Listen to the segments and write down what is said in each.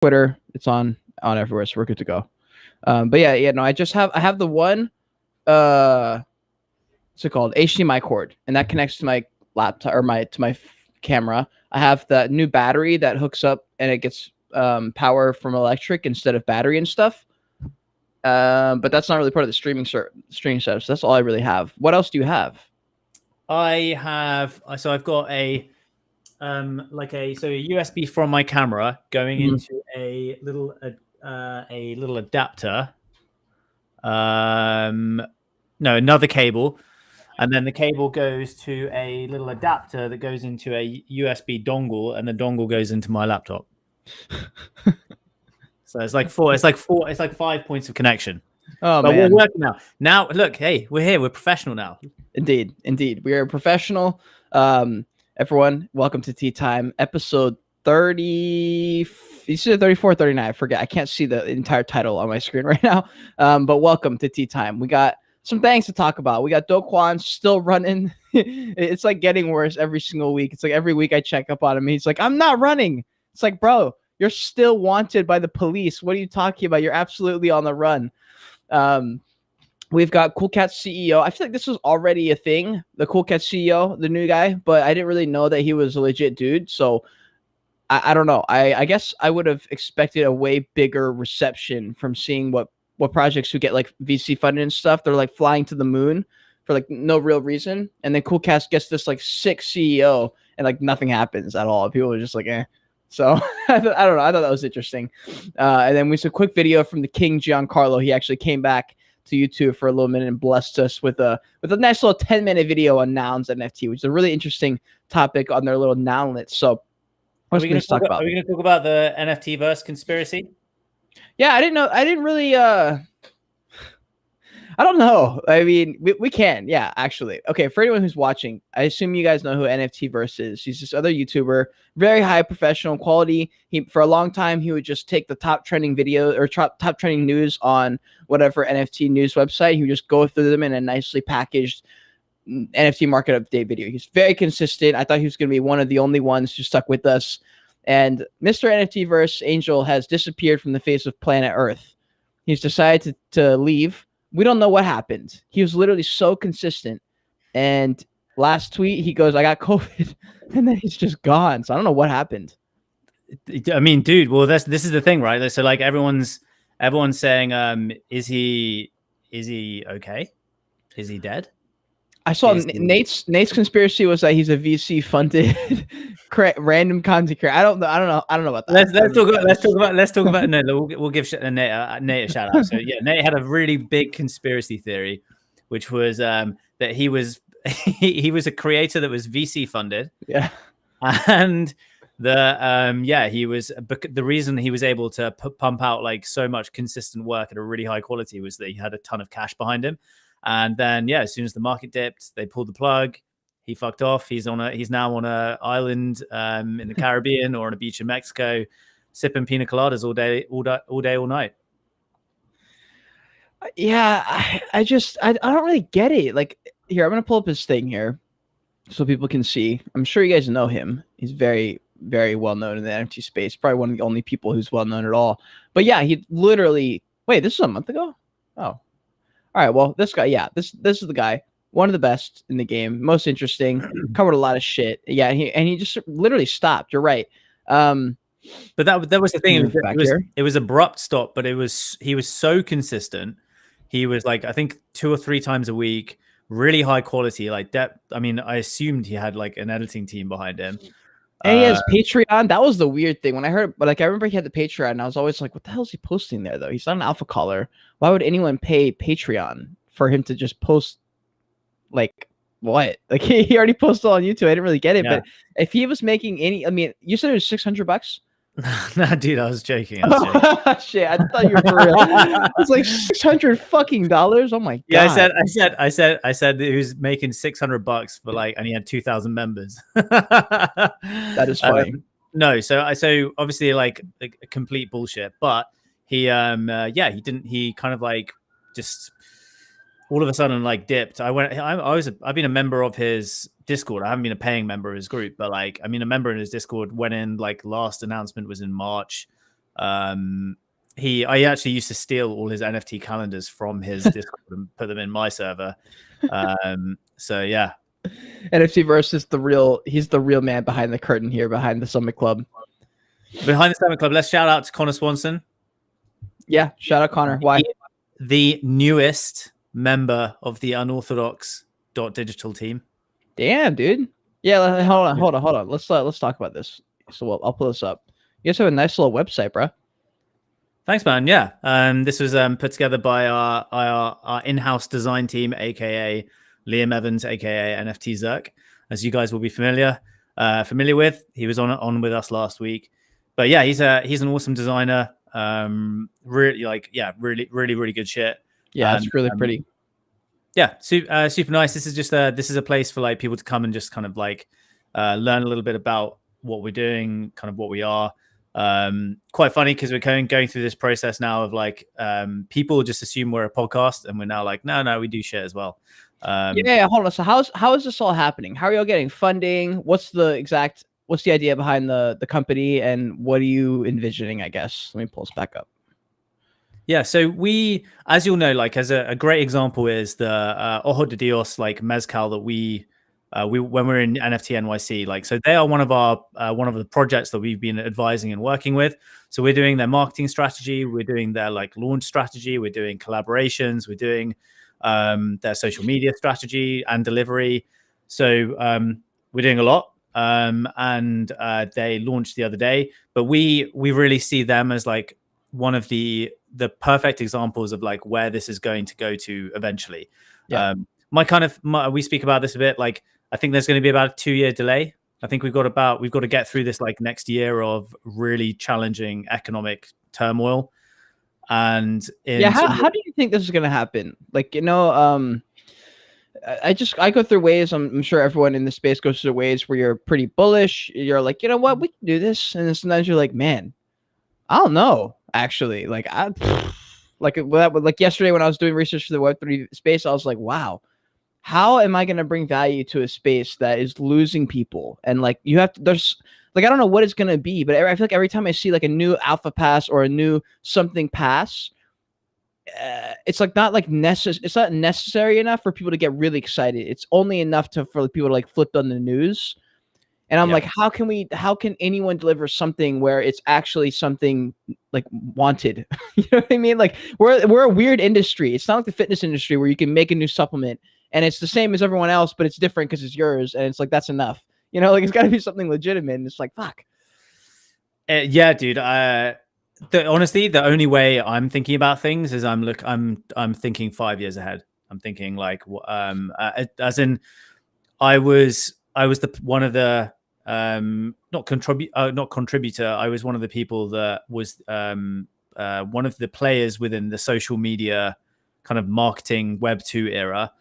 Twitter. It's on everywhere, so we're good to go. But yeah, no, I have the one what's it called, HDMI cord, and that connects to my laptop or my camera. I have the new battery that hooks up and it gets power from electric instead of battery and stuff. But that's not really part of the streaming setup. So that's all I really have. What else do you have? I've got a USB from my camera going into a little adapter. No, another cable, and then the cable goes to a little adapter that goes into a USB dongle, and the dongle goes into my laptop. So it's like 5 points of connection. Oh, but man. we're working now. Now, look, hey, we're here. We're professional now. Indeed. We are professional. Everyone, welcome to Tea Time, episode 30. You said 34, 39. I forget. I can't see the entire title on my screen right now. But welcome to Tea Time. We got some things to talk about. We got Do Kwon still running. It's like getting worse every single week. It's like every week I check up on him. He's like, I'm not running. It's like, bro, you're still wanted by the police. What are you talking about? You're absolutely on the run. We've got Cool Cat's CEO. I feel like this was already a thing, the Cool Cat CEO, the new guy, but I didn't really know that he was a legit dude. So I don't know. I guess I would have expected a way bigger reception from seeing what projects who get like VC funded and stuff. They're like flying to the moon for like no real reason. And then Cool Cat gets this like sick CEO and like nothing happens at all. People are just like, eh. So I don't know. I thought that was interesting. And then we saw a quick video from the King Giancarlo. He actually came back to YouTube for a little minute and blessed us with a nice little 10-minute video on nouns NFT, which is a really interesting topic on their little nounlet. So are we going to talk about the NFT verse conspiracy? Yeah, I didn't know. I didn't really I don't know. I mean, we can. Yeah, actually. Okay, for anyone who's watching, I assume you guys know who NFT Verse is. He's this other YouTuber, very high professional quality. For a long time, he would just take the top trending video or top trending news on whatever NFT news website. He would just go through them in a nicely packaged NFT market update video. He's very consistent. I thought he was going to be one of the only ones who stuck with us. And Mr. NFT Verse Angel has disappeared from the face of planet Earth. He's decided to leave. We don't know what happened. He was literally so consistent. And last tweet, he goes, I got COVID. And then he's just gone. So I don't know what happened. I mean, dude, well, this is the thing, right? So like everyone's saying, is he okay? Is he dead? I saw Nate's conspiracy was that he's a VC funded random content creator. I don't know about that. Let's talk about no. We'll give Nate a shout out. So yeah, Nate had a really big conspiracy theory, which was that he was a creator that was VC funded. Yeah, and he was the reason he was able to pump out like so much consistent work at a really high quality was that he had a ton of cash behind him. And then, yeah, as soon as the market dipped, they pulled the plug. He fucked off. He's now on an island in the Caribbean or on a beach in Mexico, sipping pina coladas all day, all night. Yeah, I don't really get it. Like, here, I'm gonna pull up his thing here so people can see. I'm sure you guys know him. He's very, very well known in the NFT space. Probably one of the only people who's well known at all. But yeah, he literally. Wait, this is a month ago. Oh. All right, well, this guy, yeah, this is the guy, one of the best in the game, most interesting, covered a lot of shit. Yeah, and he just literally stopped. You're right. But that was the thing. It was abrupt stop, but he was so consistent. He was like, I think 2 or 3 times a week, really high quality, like depth. I mean, I assumed he had like an editing team behind him. And he has Patreon. That was the weird thing when I heard, but like I remember he had the Patreon, and I was always like, "What the hell is he posting there?" Though he's not an alpha caller. Why would anyone pay Patreon for him to just post? Like what? Like he already posted on YouTube. I didn't really get it, but if he was making any, I mean, you said it was $600. Nah, dude, I was joking. Shit, I thought you were for real. It's like $600 fucking dollars. Oh my god. Yeah, I said he was making $600 for like, and he had 2,000 members. That is funny. No, so obviously like a complete bullshit, but he he kind of like just all of a sudden like dipped. I've been a member of his Discord. I haven't been a paying member of his group, but like, I mean, a member in his Discord went in like last announcement was in March. I actually used to steal all his NFT calendars from his Discord and put them in my server. So yeah. NFT versus he's the real man behind the curtain here, behind the Summit Club. Behind the Summit Club, let's shout out to Connor Swanson. Yeah, shout out Connor. Why? The newest member of the unorthodox.digital team. Damn, dude. Yeah, hold on. Let's talk about this. So I'll pull this up. You guys have a nice little website, bro. Thanks, man. Yeah, this was put together by our in-house design team, aka Liam Evans, aka NFT Zerk, as you guys will be familiar with. He was on with us last week, but yeah, he's an awesome designer. Really really good shit. Yeah, it's really pretty. Yeah, super nice. This is a place for like people to come and just kind of like learn a little bit about what we're doing, kind of what we are. Quite funny because we're going through this process now of like people just assume we're a podcast, and we're now like, no, we do shit as well. Yeah, hold on. So how is this all happening? How are y'all getting funding? What's the idea behind the company, and what are you envisioning? I guess let me pull this back up. Yeah, so we, as you'll know, like as a great example is the Ojo de Dios like mezcal that we when we're in NFT NYC, like, so they are one of the projects that we've been advising and working with. So we're doing their marketing strategy, we're doing their like launch strategy, we're doing collaborations, we're doing their social media strategy and delivery. So we're doing a lot. And they launched the other day, but we really see them as like one of the perfect examples of like where this is going to go to eventually. Yeah. We speak about this a bit. Like, I think there's going to be about a 2-year delay. I think we've got to get through this like next year of really challenging economic turmoil. And how do you think this is going to happen? Like, I go through waves. I'm sure everyone in this space goes through waves where you're pretty bullish. You're like, you know what, we can do this. And then sometimes you're like, man, I don't know. Actually, like yesterday when I was doing research for the Web3 space, I was like, wow, how am I going to bring value to a space that is losing people? And like, there's like, I don't know what it's going to be, but I feel like every time I see like a new alpha pass or a new something pass, it's like not like it's not necessary enough for people to get really excited. It's only enough for people to like flip on the news. And I'm like, how can anyone deliver something where it's actually something like wanted? You know what I mean? Like we're a weird industry. It's not like the fitness industry where you can make a new supplement and it's the same as everyone else, but it's different because it's yours. And it's like, that's enough. You know, like it's got to be something legitimate. And it's like, fuck. Yeah, dude. Honestly, the only way I'm thinking about things is I'm thinking 5 years ahead. I'm thinking like, as in, I was one of the not contributor. I was one of the people that was one of the players within the social media kind of marketing Web2 era,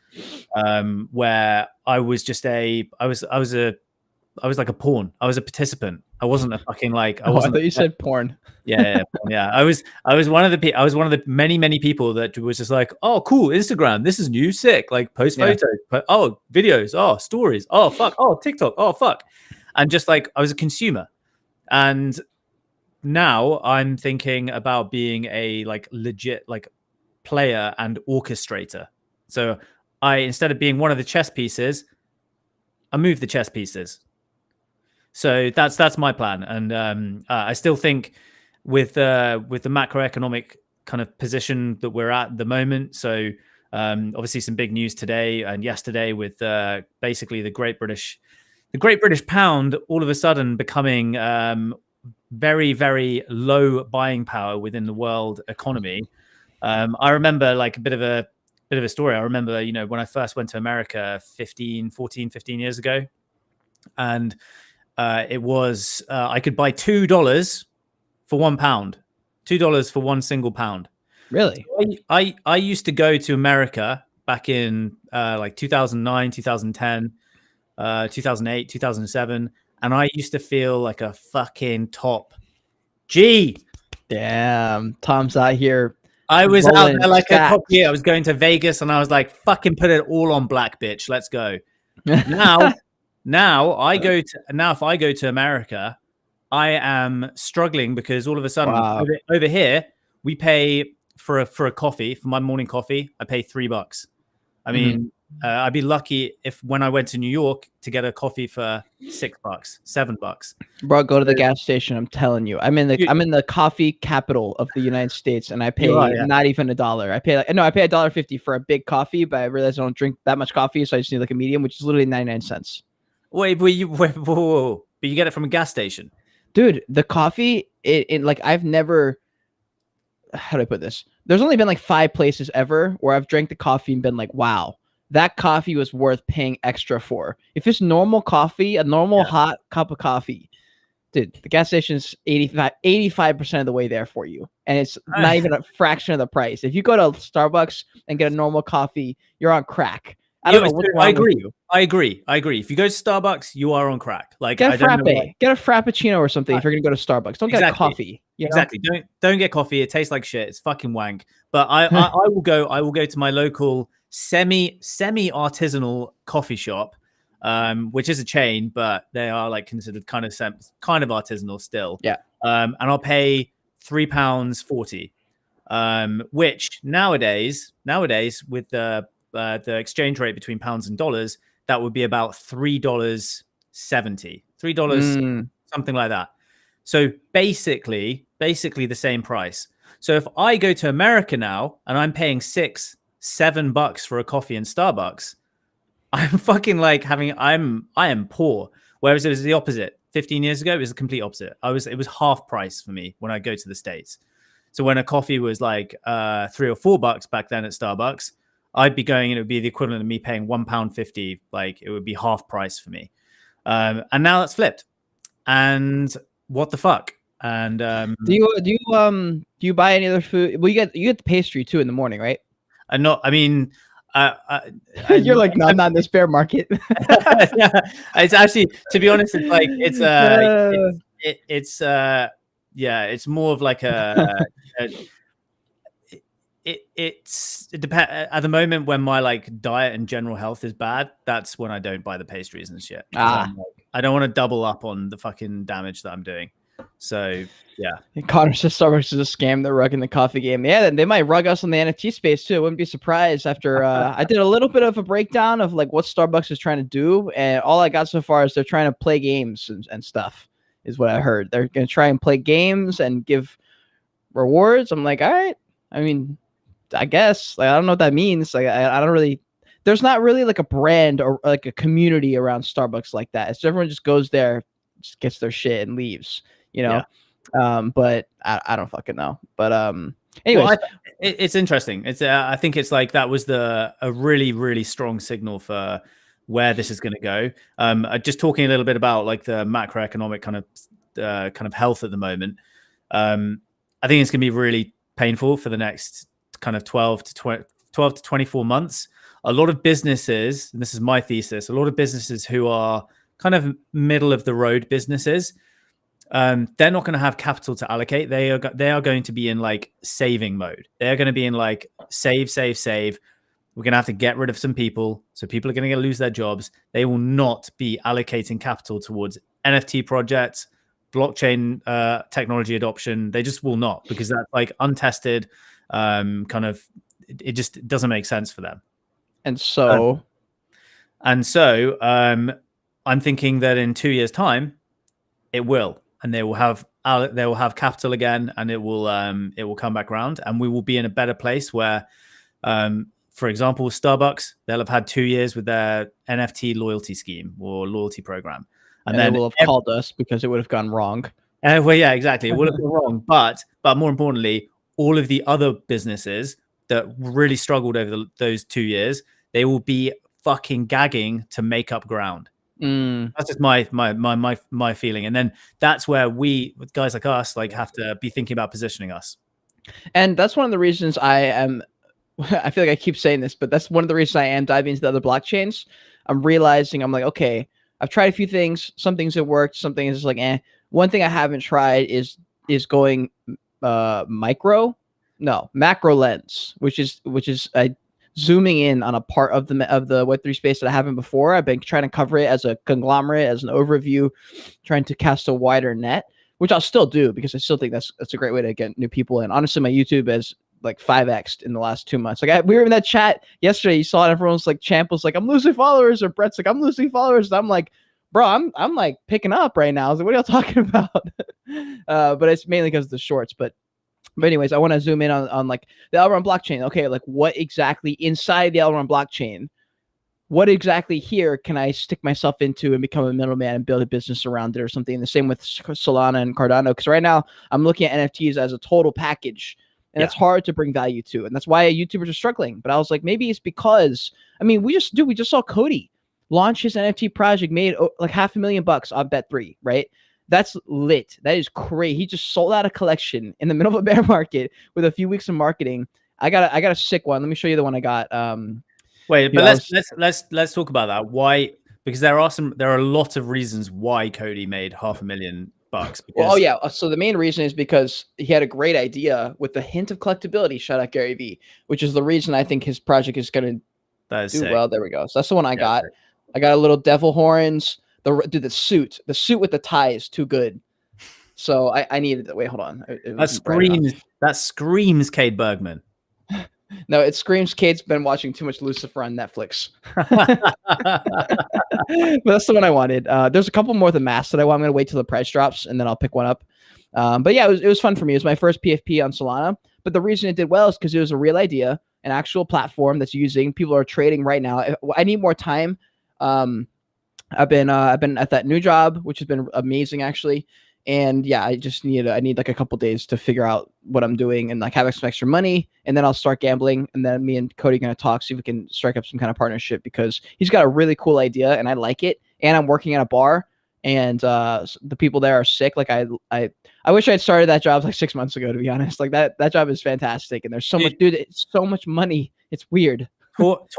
where I was just I was like a pawn. I was a participant. I wasn't a fucking like. I wasn't. I thought you said porn. Yeah. I was one of the many people that was just like, oh, cool, Instagram, this is new, sick. Like post photos, videos, stories, fuck, TikTok, fuck, and just like I was a consumer. And now I'm thinking about being a like legit like player and orchestrator. So instead of being one of the chess pieces, I move the chess pieces. So that's my plan, and I still think with the macroeconomic kind of position that we're at the moment. So obviously some big news today and yesterday with basically the Great British pound all of a sudden becoming very, very low buying power within the world economy. I remember like a bit of a story. I remember, when I first went to America 15 years ago, and it was I could buy $2 for £1, $2 for one single pound. Really? So I used to go to America back in like 2009, 2010, 2008, 2007, and I used to feel like a fucking top G. Damn, Tom's out here. I was out there like a top G. I was going to Vegas, and I was like, fucking put it all on black, bitch. Let's go. Now if I go to America, I am struggling because all of a sudden Wow. over here we pay for a coffee, for my morning coffee, I pay $3. I mean, I'd be lucky if when I went to New York to get a coffee for $6, $7. Bro, go to the So gas station. I'm telling you, I'm in the coffee capital of the United States, and I you are, pay yeah. not even $1. I pay I pay $1.50 for a big coffee, but I realize I don't drink that much coffee, so I just need like a medium, which is literally 99 cents. Wait, but whoa. But you get it from a gas station. Dude, the coffee, it like I've never, how do I put this? There's only been like 5 places ever where I've drank the coffee and been like, wow, that coffee was worth paying extra for. If it's normal coffee, a normal hot cup of coffee, dude, the gas station's 85% of the way there for you. And it's not even a fraction of the price. If you go to Starbucks and get a normal coffee, you're on crack. I don't know what's wrong with you. I agree. If you go to Starbucks, you are on crack. Like, get a frappe, get a frappuccino or something if you're gonna go to Starbucks. Don't get a coffee. Exactly. Don't get coffee. It tastes like shit. It's fucking wank. But I will go to my local semi artisanal coffee shop, which is a chain, but they are like considered kind of artisanal still. Yeah. And I'll pay £3.40, which nowadays with the exchange rate between pounds and dollars, that would be about $3.70, something like that. So basically the same price. So if I go to America now and I'm paying $6-7 for a coffee in Starbucks, I'm fucking like I am poor. Whereas it was the opposite. 15 years ago, it was the complete opposite. It was half price for me when I go to the States. So when a coffee was like $3 or $4 back then at Starbucks, I'd be going and it would be the equivalent of me paying £1.50. Like it would be half price for me. And now that's flipped. And what the fuck? And do you buy any other food? Well, you get the pastry too in the morning, right? You're like, no, I'm not in this bear market. Yeah, it's actually, to be honest, it's like it's more of like it depends. At the moment when my like diet and general health is bad, that's when I don't buy the pastries and shit. I don't want to double up on the fucking damage that I'm doing. So yeah. Connor says Starbucks is a scam. They're rugging the coffee game. Yeah, they might rug us on the NFT space too. I wouldn't be surprised after I did a little bit of a breakdown of like what Starbucks is trying to do, and all I got so far is they're trying to play games and stuff, is what I heard. They're gonna try and play games and give rewards. I'm like, all right. I mean, I guess like I don't know what that means. Like I don't really. There's not really like a brand or like a community around Starbucks like that. It's everyone just goes there, just gets their shit and leaves. You know. Yeah. But I don't fucking know. But anyways, well, it's interesting. It's I think it's like that was a really, really strong signal for where this is going to go. Just talking a little bit about like the macroeconomic kind of health at the moment. I think it's going to be really painful for the next kind of 12 to 24 months. A lot of businesses, and this is my thesis, a lot of businesses who are kind of middle of the road businesses, they're not going to have capital to allocate. They are going to be in like saving mode. They're going to be in like save. We're going to have to get rid of some people. So people are going to lose their jobs. They will not be allocating capital towards NFT projects, blockchain technology adoption. They just will not, because that's like untested. It just doesn't make sense for them. And so I'm thinking that in 2 years' time, it will. And they will have capital again, and it will come back around, and we will be in a better place where, for example, Starbucks, they'll have had 2 years with their NFT loyalty scheme or loyalty program, and then they will have called us because it would have gone wrong. Well, yeah, exactly, it would have gone wrong. But more importantly, all of the other businesses that really struggled over those 2 years, they will be fucking gagging to make up ground. That's just my feeling, and then that's where we, with guys like us, like have to be thinking about positioning us. And that's one of the reasons I feel like I keep saying this, but that's one of the reasons I am diving into the other blockchains. I'm realizing I'm like, okay, I've tried a few things. Some things have worked. Some things is like, eh. One thing I haven't tried is going macro lens, which is zooming in on a part of the Web3 space that I haven't before. I've been trying to cover it as a conglomerate, as an overview, trying to cast a wider net. which I'll still do because I still think that's a great way to get new people in. Honestly, my YouTube has like 5x'd in the last 2 months. Like we were in that chat yesterday. You saw it. Everyone's like, Champ was like, I'm losing followers, or Brett's like, I'm losing followers. And I'm like, bro, I'm like picking up right now. I was like, what are y'all talking about? But it's mainly because of the shorts. But anyways, I want to zoom in on like the Elrond blockchain. Okay, like what exactly inside the Elrond blockchain? What exactly here can I stick myself into and become a middleman and build a business around it or something? And the same with Solana and Cardano, because right now I'm looking at NFTs as a total package, and it's hard to bring value to. And that's why YouTubers are struggling. But I was like, maybe it's because, I mean, we just saw Cody launch his NFT project, made like $500,000 on Bet3, right? That's lit. That is crazy. He just sold out a collection in the middle of a bear market with a few weeks of marketing. I got a sick one. Let me show you the one I got. Wait, but let's talk about that. Why? Because there are a lot of reasons why Cody made $500,000. Because... Well, oh yeah. So the main reason is because he had a great idea with a hint of collectability. Shout out Gary V, which is the reason I think his project is going to do well. There we go. So that's the one I got. Great. I got a little devil horns. The suit with the tie is too good. So I needed it. Wait, hold on. That screams Cade Bergman. No, it screams Kate's been watching too much Lucifer on Netflix. But that's the one I wanted. There's a couple more of the masks that I want. I'm going to wait till the price drops, and then I'll pick one up. But yeah, it was fun for me. It was my first PFP on Solana. But the reason it did well is because it was a real idea, an actual platform that's using. People are trading right now. I need more time. I've been at that new job, which has been amazing, actually. And yeah, I need like a couple days to figure out what I'm doing and like have some extra money, and then I'll start gambling. And then me and Cody are gonna talk, see if we can strike up some kind of partnership, because he's got a really cool idea and I like it. And I'm working at a bar, and the people there are sick. Like I wish I had started that job like 6 months ago, to be honest. Like that job is fantastic, and there's so much, dude. It's so much money. It's weird. Talk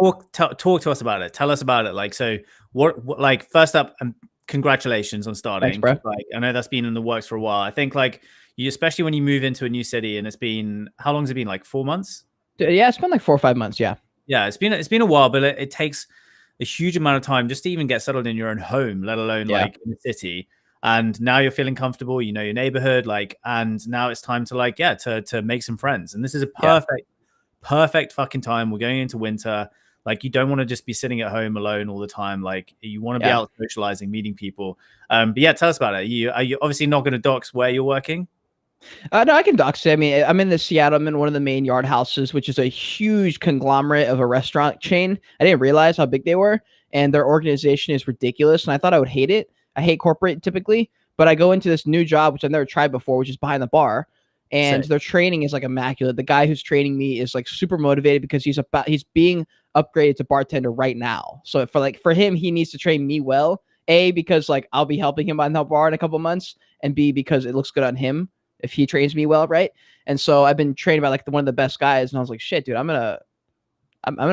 to us about it. Tell us about it. Like, so what like first up, congratulations on starting. Thanks, bro. Like, I know that's been in the works for a while. I think like you, especially when you move into a new city, and it's been, how long has it been? Like 4 months? Yeah, it's been like 4 or 5 months. Yeah. Yeah, it's been a while, but it takes a huge amount of time just to even get settled in your own home, let alone like in the city. And now you're feeling comfortable, you know your neighborhood, like, and now it's time to like, to make some friends. And this is a perfect fucking time. We're going into winter. Like, you don't want to just be sitting at home alone all the time. Like, you want to be out socializing, meeting people. But yeah, tell us about it. Are you obviously not going to dox where you're working? No, I can dox it. I mean, I'm in the Seattle. I'm in one of the main yard houses, which is a huge conglomerate of a restaurant chain. I didn't realize how big they were, and their organization is ridiculous. And I thought I would hate it. I hate corporate typically, but I go into this new job, which I've never tried before, which is behind the bar. And their training is like immaculate. The guy who's training me is like super motivated because he's being upgraded to bartender right now. So for him, he needs to train me well. A, because like I'll be helping him behind the bar in a couple months, and B, because it looks good on him if he trains me well, right? And so I've been trained by like one of the best guys, and I was like, shit, dude, I'm gonna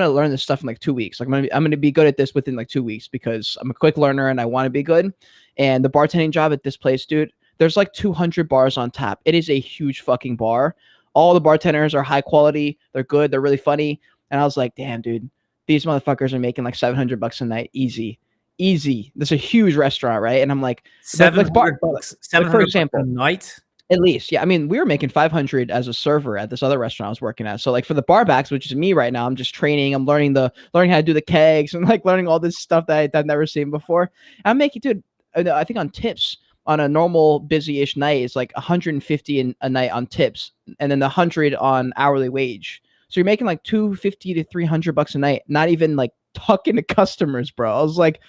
learn this stuff in like 2 weeks. Like I'm gonna be good at this within like 2 weeks, because I'm a quick learner and I want to be good. And the bartending job at this place, dude, there's like 200 bars on tap. It is a huge fucking bar. All the bartenders are high quality. They're good. They're really funny. And I was like, damn, dude, these motherfuckers are making like $700 a night. Easy. That's a huge restaurant, right? And I'm like, $700 for example, a night? At least. Yeah. I mean, we were making 500 as a server at this other restaurant I was working at. So like for the barbacks, which is me right now, I'm just training. I'm learning how to do the kegs and like learning all this stuff that I've never seen before. I'm making, dude, I think on tips, on a normal busy-ish night, it's like 150 a night on tips, and then the 100 on hourly wage. So you're making like $250 to $300 a night, not even like talking to customers, bro. I was like,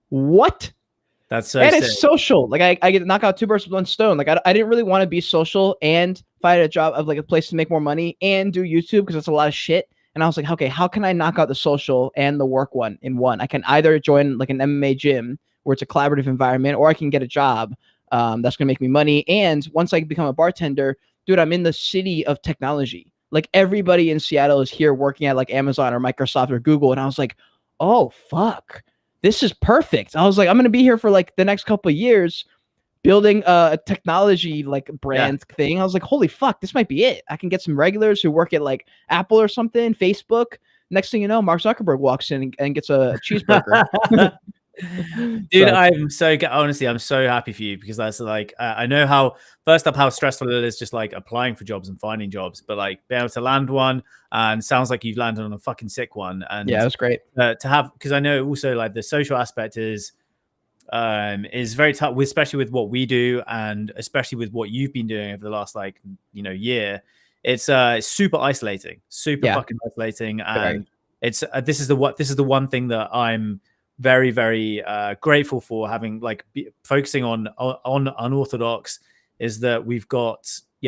what? That's so and sick. It's social. Like I get to knock out 2 birds with 1 stone. Like I didn't really want to be social and find a job of like a place to make more money and do YouTube, because it's a lot of shit. And I was like, okay, how can I knock out the social and the work one in one? I can either join like an MMA gym where it's a collaborative environment, or I can get a job that's going to make me money. And once I become a bartender, dude, I'm in the city of technology. Like everybody in Seattle is here working at like Amazon or Microsoft or Google. And I was like, oh, fuck, this is perfect. I was like, I'm going to be here for like the next couple of years building a technology like brand thing. I was like, holy fuck, this might be it. I can get some regulars who work at like Apple or something, Facebook. Next thing you know, Mark Zuckerberg walks in and gets a cheeseburger. Dude, Sucks. I'm so honestly, I'm so happy for you because that's like I know how first up how stressful it is just like applying for jobs and finding jobs, but like being able to land one and sounds like you've landed on a fucking sick one. Yeah, And it was great. to have because I know also like the social aspect is very tough, especially with what we do and especially with what you've been doing over the last like year. It's super isolating, super Yeah, fucking isolating, very. and it's this is the one thing that I'm very very grateful for having like focusing on unorthodox is that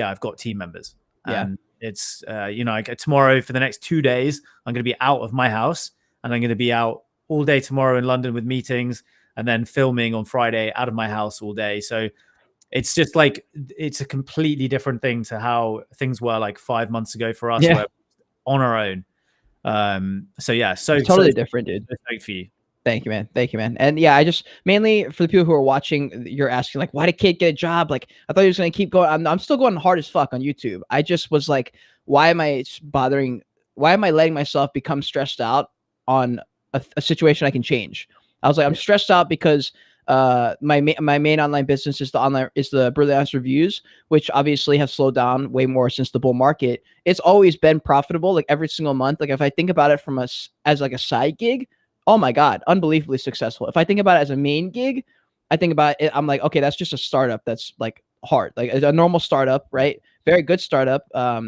I've got team members Yeah. and it's like tomorrow for the next 2 days I'm going to be out of my house and I'm going to be out all day tomorrow in London with meetings and then filming on Friday out of my house all day. So it's just like it's a completely different thing to how things were like 5 months ago for us, Yeah. where on our own. So yeah, It's totally different, dude. so thank for you. Thank you, man. Thank you, man. And yeah, I just mainly for the people who are watching, you're asking like, why did Kate get a job? Like, I thought he was gonna keep going. I'm still going hard as fuck on YouTube. I just was like, why am I bothering? Why am I letting myself become stressed out on a situation I can change? I was like, I'm stressed out because my main online business is the Brilliant Honest Reviews, which obviously have slowed down way more since the bull market. It's always been profitable, like every single month. Like if I think about it from us as like a side gig, oh my God, unbelievably successful. If I think about it as a main gig, I think about it, I'm like, okay, that's just a startup that's like hard, like a normal startup, right? Very good startup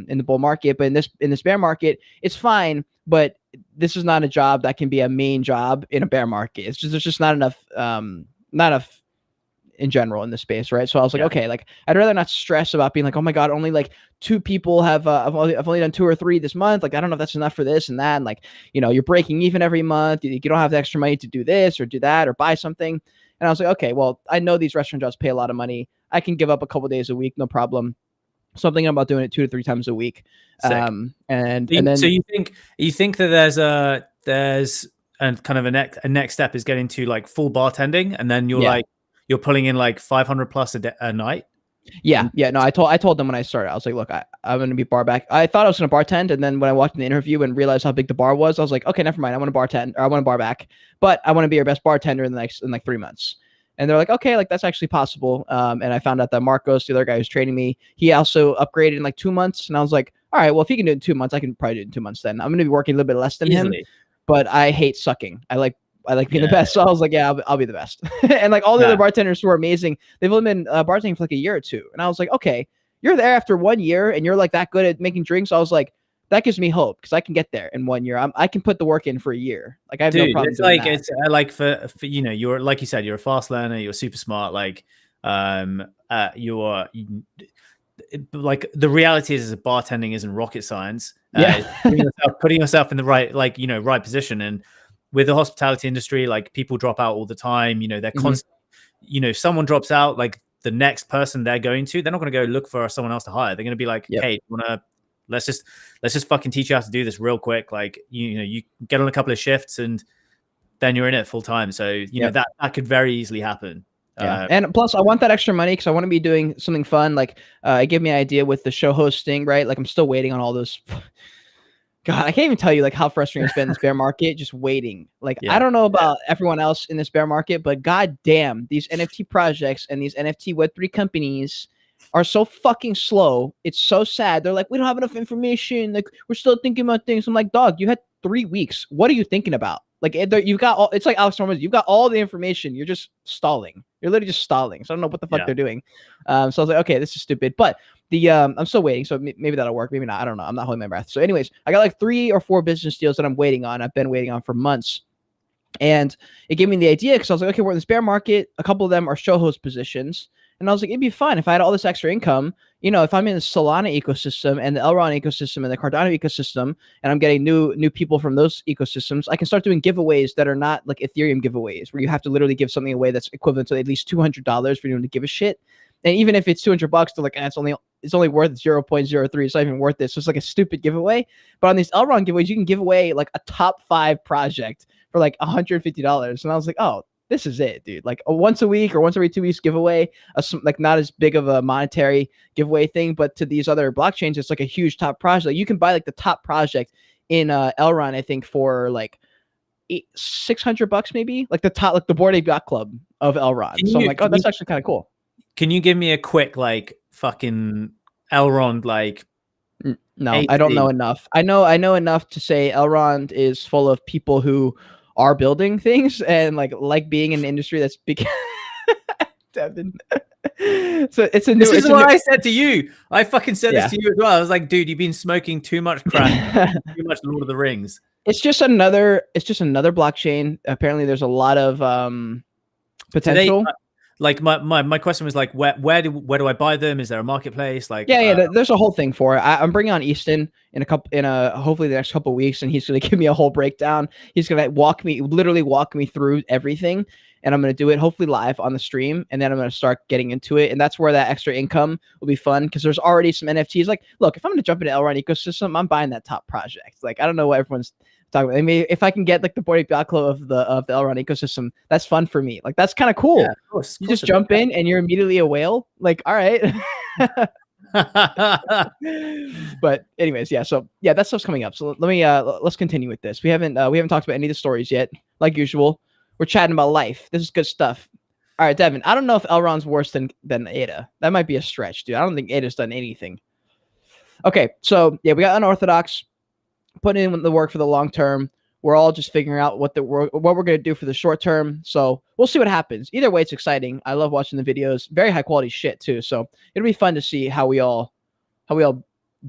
in the bull market, but in this bear market, it's fine, but this is not a job that can be a main job in a bear market. It's just there's just not enough not enough in general in the space, right? So I was like, Yeah, okay, like I'd rather not stress about being like, oh my God, only like 2 people have I've only done 2 or 3 this month. Like I don't know if that's enough for this and that. And like, you're breaking even every month. You don't have the extra money to do this or do that or buy something. And I was like, okay, well, I know these restaurant jobs pay a lot of money. I can give up a couple days a week, no problem. So I'm thinking about doing it 2 to 3 times a week. sick. And So then you think that there's and kind of a next step is getting to like full bartending, and then yeah. you're pulling in like 500 plus a night. Yeah, yeah. No, I told them when I started, I was like, look, I'm gonna be bar back. I thought I was gonna bartend, and then when I walked in the interview and realized how big the bar was, I was like, okay, never mind. I want to bartend, or I want to bar back, but I want to be your best bartender in like 3 months. And they're like, okay, like that's actually possible. And I found out that Marcos, the other guy who's training me, he also upgraded in like 2 months. And I was like, all right, well, if he can do it in 2 months, I can probably do it in 2 months. Then I'm gonna be working a little bit less than him, Easily. but I hate sucking. I like being the Yeah, best. So I was like, yeah, I'll be the best. And like all the yeah, other bartenders were amazing. They've only been bartending for like a year or two. And I was like, okay, you're there after 1 year and you're like that good at making drinks. So I was like, that gives me hope because I can get there in 1 year. I can put the work in for a year. Like I have no dude. problem It's doing like that. it's like for you're like you said, you're a fast learner. You're super smart. Like like the reality is bartending isn't rocket science. Yeah. Putting yourself in the right right position. And with the hospitality industry, like people drop out all the time. They're Mhm. constant. If someone drops out, like the next person they're not going to go look for someone else to hire. They're going to be like, Yep. hey, let's just fucking teach you how to do this real quick. Like you get on a couple of shifts and then you're in it full time. So Yep. that could very easily happen. Yeah. And plus I want that extra money because I want to be doing something fun. Like it gave me an idea with the show hosting, right? Like I'm still waiting on all those. God, I can't even tell you like how frustrating it's been in this bear market, just waiting. Like I Yeah, don't know about everyone else in this bear market, but god damn, these NFT projects and these NFT Web3 companies are so fucking slow. It's so sad. They're like, we don't have enough information. Like we're still thinking about things. I'm like, dog, you had 3 weeks. What are you thinking about? Like you've got all. It's like Alex Norman. You've got all the information. You're just stalling. You're literally just stalling. So I don't know what the fuck yeah. they're doing. So I was like, okay, this is stupid. But the I'm still waiting. So maybe that'll work. Maybe not. I don't know. I'm not holding my breath. So anyways, I got like 3 or 4 business deals that I'm waiting on. I've been waiting on for months. And it gave me the idea because I was like, okay, we're in this bear market. A couple of them are show host positions. And I was like, it'd be fun if I had all this extra income. If I'm in the Solana ecosystem and the Elrond ecosystem and the Cardano ecosystem, and I'm getting new people from those ecosystems, I can start doing giveaways that are not like Ethereum giveaways, where you have to literally give something away that's equivalent to at least $200 for anyone to give a shit. And even if it's $200, they're like, it's only worth 0.03. It's not even worth it. So it's like a stupid giveaway. But on these Elrond giveaways, you can give away like a top 5 project for like $150. And I was like, oh, this is it, dude. Like a once a week or once every 2 weeks giveaway, like not as big of a monetary giveaway thing, but to these other blockchains, it's like a huge top project. Like you can buy like the top project in Elrond, I think, for like $600 maybe, like the top, like the Bored Ape Yacht Club of Elrond. So I'm like, oh, that's actually kind of cool. Can you give me a quick like fucking Elrond like? No, I don't know enough. I know enough to say Elrond is full of people who are building things and like being in an industry that's big. Devin. So it's a new. This is what I said to you. I fucking said this to you as well. I was like, dude, you've been smoking too much crack, too much Lord of the Rings. It's just another blockchain. Apparently, there's a lot of potential. Like my question was like, where do I buy them? Is there a marketplace? Like, there's a whole thing for it. I'm bringing on Easton hopefully the next couple of weeks, and he's going to give me a whole breakdown. He's going to literally walk me through everything, and I'm going to do it hopefully live on the stream, and then I'm going to start getting into it, and that's where that extra income will be fun, because there's already some NFTs. Like, look, if I'm going to jump into Elrond ecosystem, I'm buying that top project. Like, I don't know what everyone's talking about. I mean, if I can get like the Bored Ape Yacht Club of the Elrond ecosystem, that's fun for me. Like, that's kind of cool. Yeah, of course, you just jump in and you're immediately a whale. Like, all right. But anyways, so that stuff's coming up. So let's continue with this. We haven't talked about any of the stories yet. Like usual, we're chatting about life. This is good stuff. All right, Devin, I don't know if Elrond's worse than Ada. That might be a stretch, dude. I don't think Ada's done anything. Okay, so we got Unorthodox putting in the work for the long term. We're all just figuring out what we're going to do for the short term. So we'll see what happens. Either way, it's exciting. I love watching the videos. Very high quality shit too. So it'll be fun to see how we all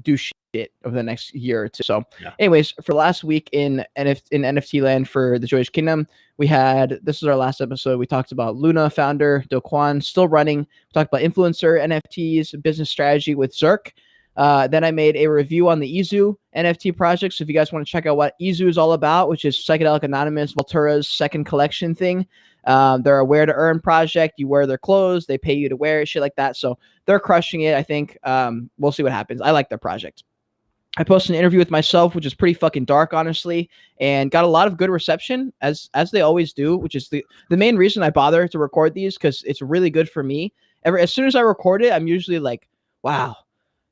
do shit over the next year or two. So anyways, for last week in NFT land for the Joyage Kingdom, this is our last episode. We talked about Luna founder Do Kwon still running. We talked about influencer NFTs, business strategy with Zerk. Then I made a review on the Izu NFT project. So if you guys want to check out what Izu is all about, which is Psychedelic Anonymous, Voltura's second collection thing. They're a wear to earn project. You wear their clothes, they pay you to wear it, shit like that. So they're crushing it, I think. We'll see what happens. I like their project. I posted an interview with myself, which is pretty fucking dark, honestly, and got a lot of good reception, as they always do, which is the main reason I bother to record these, because it's really good for me. As soon as I record it, I'm usually like, wow,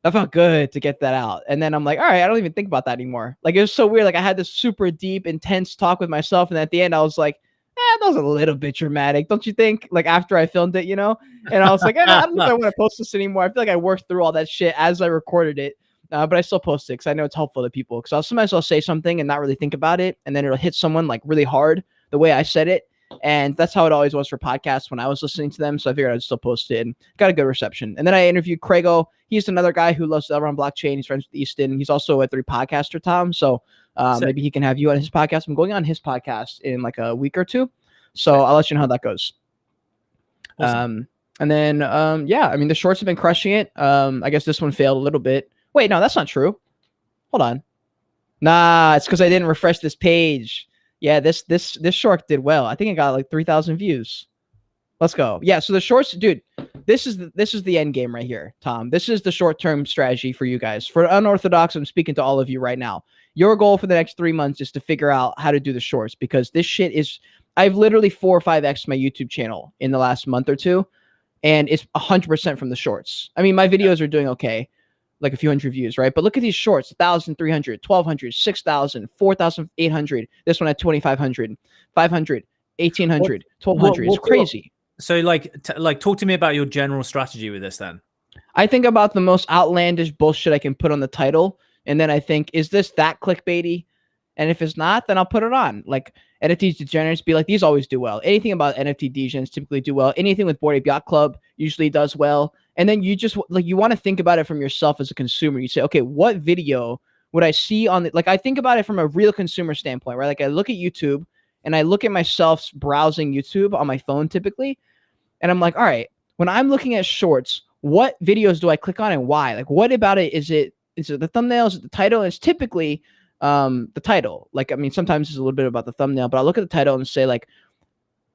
that felt good to get that out. And then I'm like, all right, I don't even think about that anymore. Like, it was so weird. Like, I had this super deep, intense talk with myself, and at the end, I was like, that was a little bit dramatic, don't you think? Like, after I filmed it, And I was like, I don't know if I want to post this anymore. I feel like I worked through all that shit as I recorded it. But I still post it because I know it's helpful to people. Because sometimes I'll say something and not really think about it, and then it'll hit someone like really hard the way I said it. And that's how it always was for podcasts when I was listening to them. So I figured I'd still post it, and got a good reception. And then I interviewed Craigo. He's another guy who loves the Elrond blockchain. He's friends with Easton. He's also a Web3 podcaster, Tom. So maybe he can have you on his podcast. I'm going on his podcast in like a week or two. So I'll let you know how that goes. Awesome. And then, I mean, the shorts have been crushing it. I guess this one failed a little bit. Wait, no, that's not true. Hold on. Nah, it's because I didn't refresh this page. Yeah, this short did well. I think it got like 3,000 views. Let's go. Yeah, so the shorts, dude, this is the end game right here, Tom. This is the short-term strategy for you guys. For Unorthodox, I'm speaking to all of you right now. Your goal for the next 3 months is to figure out how to do the shorts, because this shit is, I've literally 4 or 5x my YouTube channel in the last month or two, and it's 100% from the shorts. I mean, my videos are doing okay, like a few hundred views, right? But look at these shorts: 1,300, 1,200, 6,000, 4,800. This one at 2,500, 500, 1,800, 1,200. It's crazy. So talk to me about your general strategy with this then. I think about the most outlandish bullshit I can put on the title, and then I think, is this that clickbaity? And if it's not, then I'll put it on. Like, NFT degenerates be like, these always do well. Anything about NFT degens typically do well. Anything with Bored Ape Yacht Club usually does well. And then you just like, you want to think about it from yourself as a consumer. You say, okay, what video would I see on the, like, I think about it from a real consumer standpoint, right? Like, I look at YouTube and I look at myself browsing YouTube on my phone typically. And I'm like, all right, when I'm looking at shorts, what videos do I click on and why? Like, what about it? Is it the thumbnail? Is it the title? It's typically the title. Like, I mean, sometimes it's a little bit about the thumbnail, but I look at the title and say, like,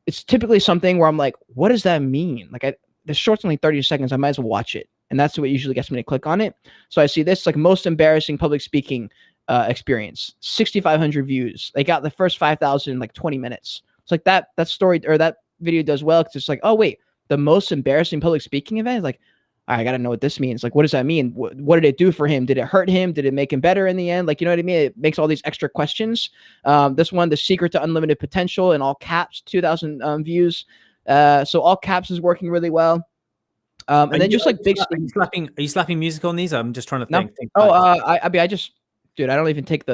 it's typically something where I'm like, what does that mean? Like, the short's only 30 seconds. I might as well watch it. And that's what usually gets me to click on it. So I see this, like, most embarrassing public speaking experience, 6,500 views. They got the first 5,000 in like 20 minutes. It's like that story or that video does well, because it's like, oh wait, the most embarrassing public speaking event is like, I got to know what this means. Like, what does that mean? What did it do for him? Did it hurt him? Did it make him better in the end? Like, you know what I mean? It makes all these extra questions. This one, The Secret to Unlimited Potential, in all caps, 2,000 views. So all caps is working really well. And then just like big. Are you slapping music on these? I'm just trying to think. Oh, I mean, dude, I don't even take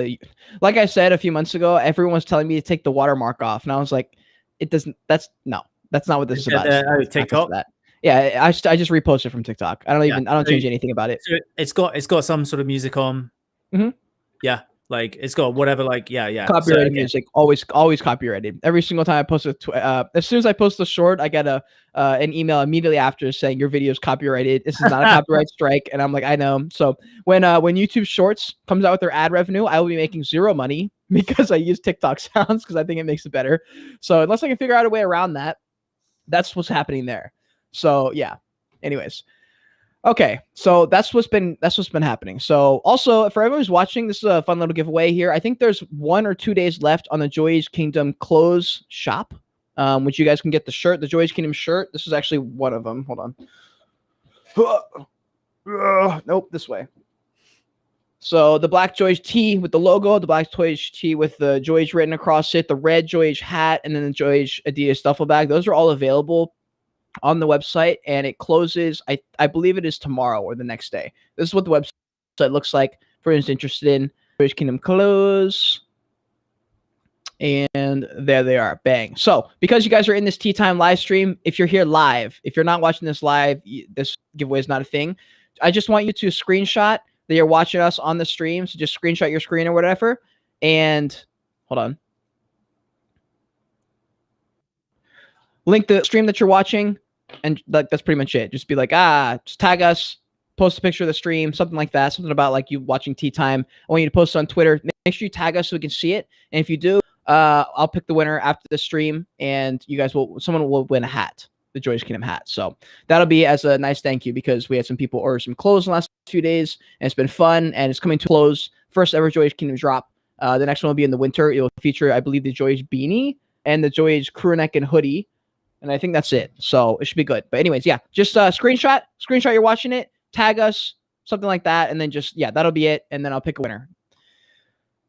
like I said a few months ago, everyone was telling me to take the watermark off. And I was like, that's not what this is about. TikTok. Yeah, I just reposted from TikTok. I don't change anything about it. So it's got some sort of music on. Mm-hmm. Yeah. Like it's got whatever, like, yeah. Copyrighted music, always copyrighted. Every single time I post as soon as I post a short, I get an email immediately after saying your video is copyrighted. This is not a copyright strike. And I'm like, I know. So when YouTube Shorts comes out with their ad revenue, I will be making zero money because I use TikTok sounds because I think it makes it better. So unless I can figure out a way around that, that's what's happening there. So yeah. Anyways. Okay, so that's what's been happening. So also for everyone who's watching, this is a fun little giveaway here. I think there's 1 or 2 days left on the Joyage Kingdom clothes shop, which you guys can get the shirt, the Joyage Kingdom shirt. This is actually one of them. Hold on. Nope, this way. So the black Joyage tee with the logo, the black Joyage tee with the Joyage written across it, the red Joyage hat, and then the Joyage Adidas duffel bag. Those are all available on the website, and it closes, I believe it is tomorrow or the next day. This is what the website looks like for who's interested in British Kingdom clothes. And there they are. Bang. So because you guys are in this Tea Time live stream, if you're here live, if you're not watching this live, this giveaway is not a thing. I just want you to screenshot that you're watching us on the stream. So just screenshot your screen or whatever. And hold on. Link the stream that you're watching, and that's pretty much it. Just be like, just tag us, post a picture of the stream, something like that, something about like you watching Tea Time. I want you to post it on Twitter. Make sure you tag us so we can see it. And if you do, I'll pick the winner after the stream, and someone will win a hat, the Joyage Kingdom hat. So that'll be as a nice thank you because we had some people order some clothes in the last few days, and it's been fun, and it's coming to close. First ever Joyage Kingdom drop. The next one will be in the winter. It will feature, I believe, the Joyage beanie and the Joyage crew neck and hoodie. And I think that's it. So it should be good. But anyways, yeah, just screenshot you're watching it, tag us, something like that. And then just, yeah, that'll be it. And then I'll pick a winner.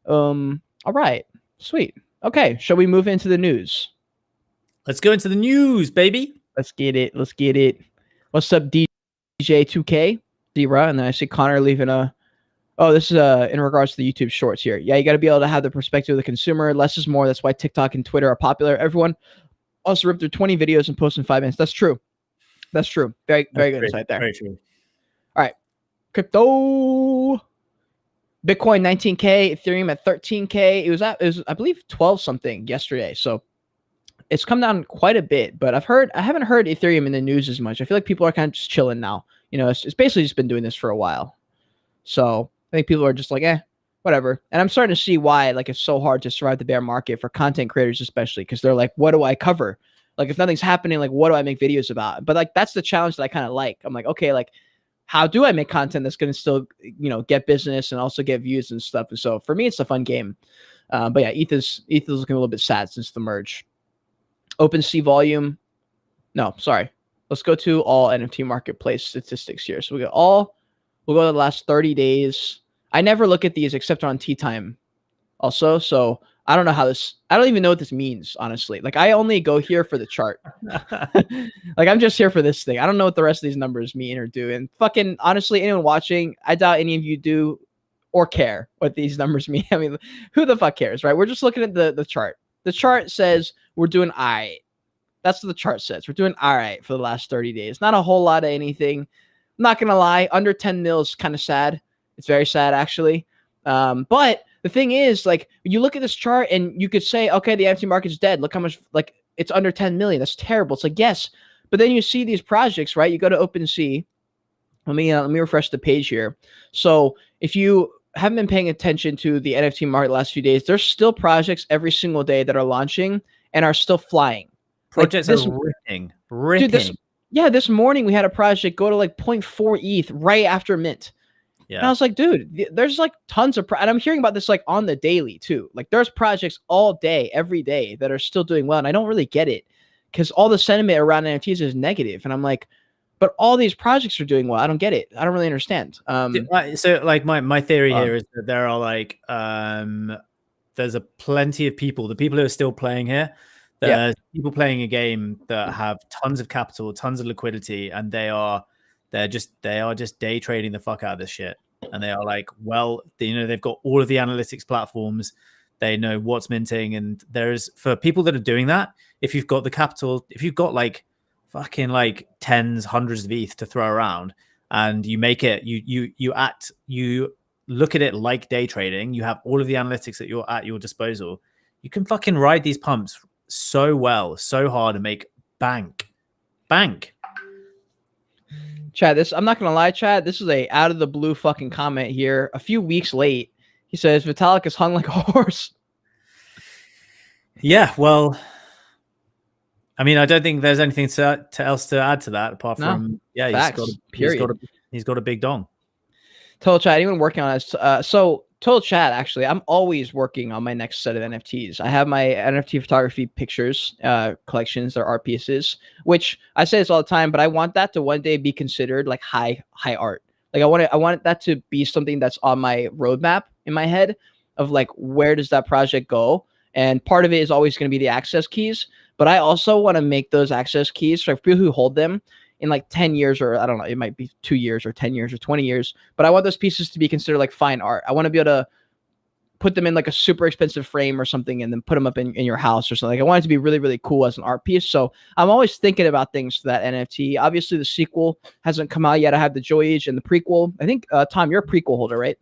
All right. Sweet. Okay. Shall we move into the news? Let's go into the news, baby. Let's get it. What's up, DJ2K? Zero. And then I see Connor leaving this is in regards to the YouTube shorts here. Yeah, you got to be able to have the perspective of the consumer. Less is more. That's why TikTok and Twitter are popular. Everyone also rip through 20 videos and post in 5 minutes. That's true. Very good insight there. Very true. All right. Crypto. Bitcoin 19K, Ethereum at 13K. It was I believe 12 something yesterday. So it's come down quite a bit, but I haven't heard Ethereum in the news as much. I feel like people are kind of just chilling now. You know, it's basically just been doing this for a while. So I think people are just like, whatever. And I'm starting to see why like it's so hard to survive the bear market for content creators, especially because they're like, what do I cover? Like if nothing's happening, like what do I make videos about? But like that's the challenge that I kind of like. I'm like, okay, like how do I make content that's going to still, get business and also get views and stuff? And so for me, it's a fun game. But yeah, ETH's looking a little bit sad since the merge. OpenSea volume. No, sorry. Let's go to all NFT marketplace statistics here. So we'll go to the last 30 days. I never look at these except on Tea Time also. So I don't even know what this means, honestly. Like I only go here for the chart. Like I'm just here for this thing. I don't know what the rest of these numbers mean or do. And fucking honestly, anyone watching, I doubt any of you do or care what these numbers mean. I mean, who the fuck cares, right? We're just looking at the chart. The chart says we're doing all right. That's what the chart says. We're doing all right for the last 30 days. Not a whole lot of anything. I'm not going to lie. Under 10 mil is kind of sad. It's very sad, actually. But the thing is, like, you look at this chart and you could say, okay, the NFT market's dead. Look how much, like, it's under 10 million. That's terrible. It's like, yes. But then you see these projects, right? You go to OpenSea. Let me refresh the page here. So if you haven't been paying attention to the NFT market the last few days, there's still projects every single day that are launching and are still flying. Projects are ripping. Dude, this morning we had a project go to like 0.4 ETH right after mint. Yeah. And I was like, dude, there's like tons of, and I'm hearing about this like on the daily too. Like there's projects all day, every day that are still doing well. And I don't really get it because all the sentiment around NFTs is negative. And I'm like, but all these projects are doing well. I don't get it. I don't really understand. So like my theory here is that there are like there's a plenty of people, the people who are still playing here, there's people playing a game that have tons of capital, tons of liquidity, and they are just day trading the fuck out of this shit. And they are like, well, you know, they've got all of the analytics platforms, they know what's minting, and there's, for people that are doing that, if you've got the capital, if you've got like fucking like tens, hundreds of ETH to throw around, and you make it, you look at it like day trading, you have all of the analytics that you're at your disposal, you can fucking ride these pumps so well, so hard, and make bank. Chad, I'm not gonna lie, Chad, this is a out of the blue fucking comment here. A few weeks late, he says Vitalik is hung like a horse. Yeah, well, I mean, I don't think there's anything else to add to that apart from he's got a big dong. Total Chat, anyone working on it? So Total Chat, actually, I'm always working on my next set of NFTs. I have my NFT photography pictures collections, they're art pieces, which I say this all the time, but I want that to one day be considered like high art. Like I want that to be something that's on my roadmap in my head of like, where does that project go? And part of it is always going to be the access keys, but I also want to make those access keys for people who hold them in like 10 years, or I don't know, it might be 2 years or 10 years or 20 years, but I want those pieces to be considered like fine art. I want to be able to put them in like a super expensive frame or something and then put them up in your house or something. Like, I want it to be really, really cool as an art piece. So I'm always thinking about things for that NFT. Obviously the sequel hasn't come out yet. I have the Joyage and the prequel. I think, Tom, you're a prequel holder, right?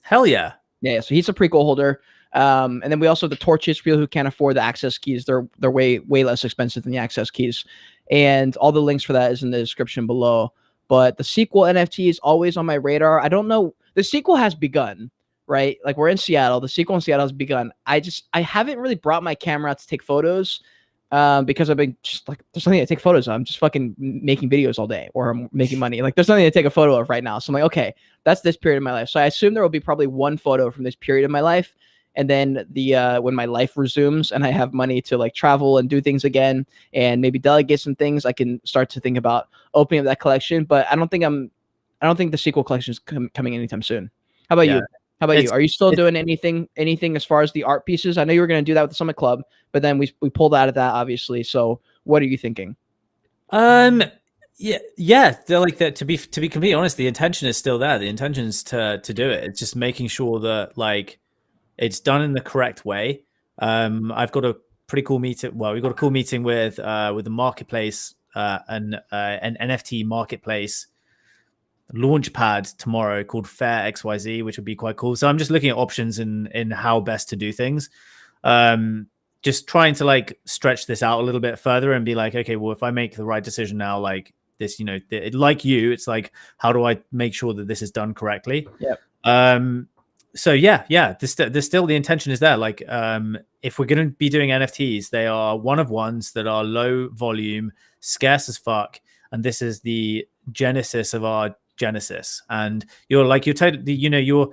Hell yeah. Yeah, so he's a prequel holder. And then we also have the torches for people who can't afford the access keys. They're way less expensive than the access keys. And all the links for that is in the description below. But the sequel NFT is always on my radar. I don't know. The sequel has begun, right? Like, we're in Seattle. The sequel in Seattle has begun. I haven't really brought my camera out to take photos because I've been just like, there's nothing to take photos of. I'm just fucking making videos all day, or I'm making money. Like, there's nothing to take a photo of right now. So I'm like, okay, that's this period of my life. So I assume there will be probably one photo from this period of my life. And then when my life resumes and I have money to like travel and do things again and maybe delegate some things, I can start to think about opening up that collection. But I don't think the sequel collection is coming anytime soon. How about you? How about you? Are you still doing anything as far as the art pieces? I know you were going to do that with the Summit Club, but then we pulled out of that, obviously. So what are you thinking? Yeah. They're like that. To be completely honest, the intention is still there. The intention is to do it. It's just making sure that like it's done in the correct way. I've got a pretty cool meeting. Well, we've got a cool meeting with the marketplace, an NFT marketplace launchpad tomorrow called Fair XYZ, which would be quite cool. So I'm just looking at options in how best to do things. Just trying to like stretch this out a little bit further and be like, okay, well, if I make the right decision now, like this, you know, like you, it's like, how do I make sure that this is done correctly? Yeah. So yeah, there's still the intention is there. Like, if we're going to be doing NFTs, they are one of ones that are low volume, scarce as fuck, and this is the genesis of our genesis. And you're totally, you know, you're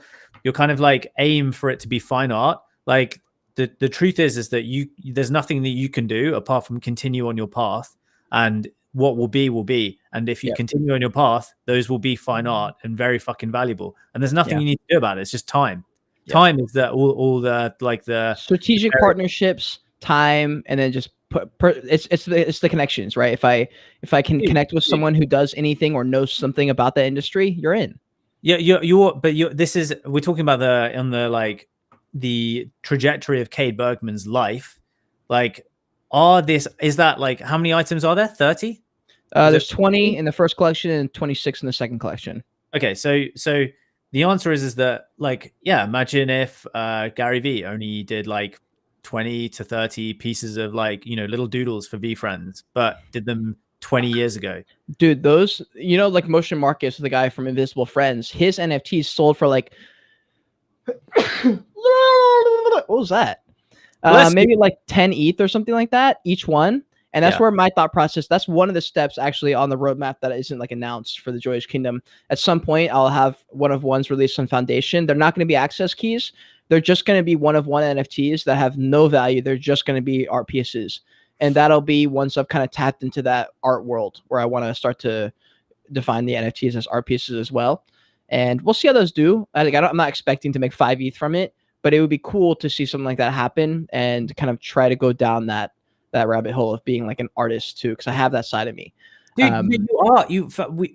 kind of like aim for it to be fine art. Like the truth is that there's nothing that you can do apart from continue on your path, and what will be. And if you continue on your path, those will be fine art and very fucking valuable. And there's nothing you need to do about it. It's just time. Time is that all the like the strategic partnerships, time, and then just it's the connections, right? If I can connect with someone who does anything or knows something about the industry, you're in. Yeah, we're talking about the trajectory of Cade Bergman's life. Like, is that like, how many items are there? 30? There's 20 in the first collection and 26 in the second collection. Okay, so the answer is that, like, yeah, imagine if Gary V only did like 20 to 30 pieces of like, you know, little doodles for V Friends, but did them 20 years ago. Dude, those, you know, like Motion Marcus, the guy from Invisible Friends, his NFTs sold for like what was that? Maybe like 10 ETH or something like that, each one. And that's where my thought process, that's one of the steps actually on the roadmap that isn't like announced for the Joyage Kingdom. At some point, I'll have one of ones released on Foundation. They're not going to be access keys. They're just going to be one of one NFTs that have no value. They're just going to be art pieces. And that'll be once I've kind of tapped into that art world where I want to start to define the NFTs as art pieces as well. And we'll see how those do. I'm not expecting to make 5 ETH from it, but it would be cool to see something like that happen and kind of try to go down that rabbit hole of being like an artist too, because I have that side of me. Dude,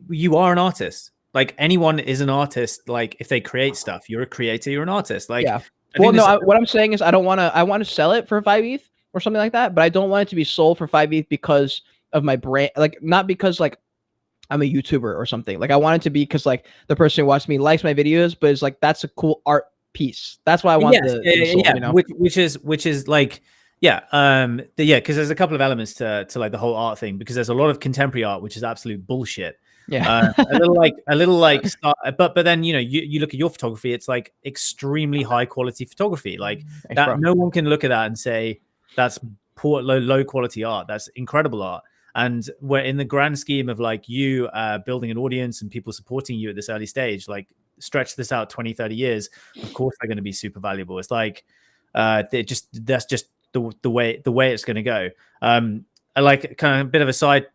you are an artist. Like anyone is an artist. Like if they create stuff, you're a creator, you're an artist. Like, yeah. Well, no, what I'm saying is I want to sell it for 5 ETH or something like that, but I don't want it to be sold for 5 ETH because of my brand, like not because like I'm a YouTuber or something. Like I want it to be because like the person who watches me likes my videos, but it's like that's a cool art piece. That's why I want sold, you know? which is like because there's a couple of elements to like the whole art thing, because there's a lot of contemporary art which is absolute bullshit. Yeah. a little like but then you look at your photography, it's like extremely high quality photography. Like Thanks, that bro. No one can look at that and say that's poor low quality art. That's incredible art. And we're in the grand scheme of like you building an audience and people supporting you at this early stage, like stretch this out 20-30 years, of course they're going to be super valuable. It's like that's just the way it's going to go. I like kind of a bit of a side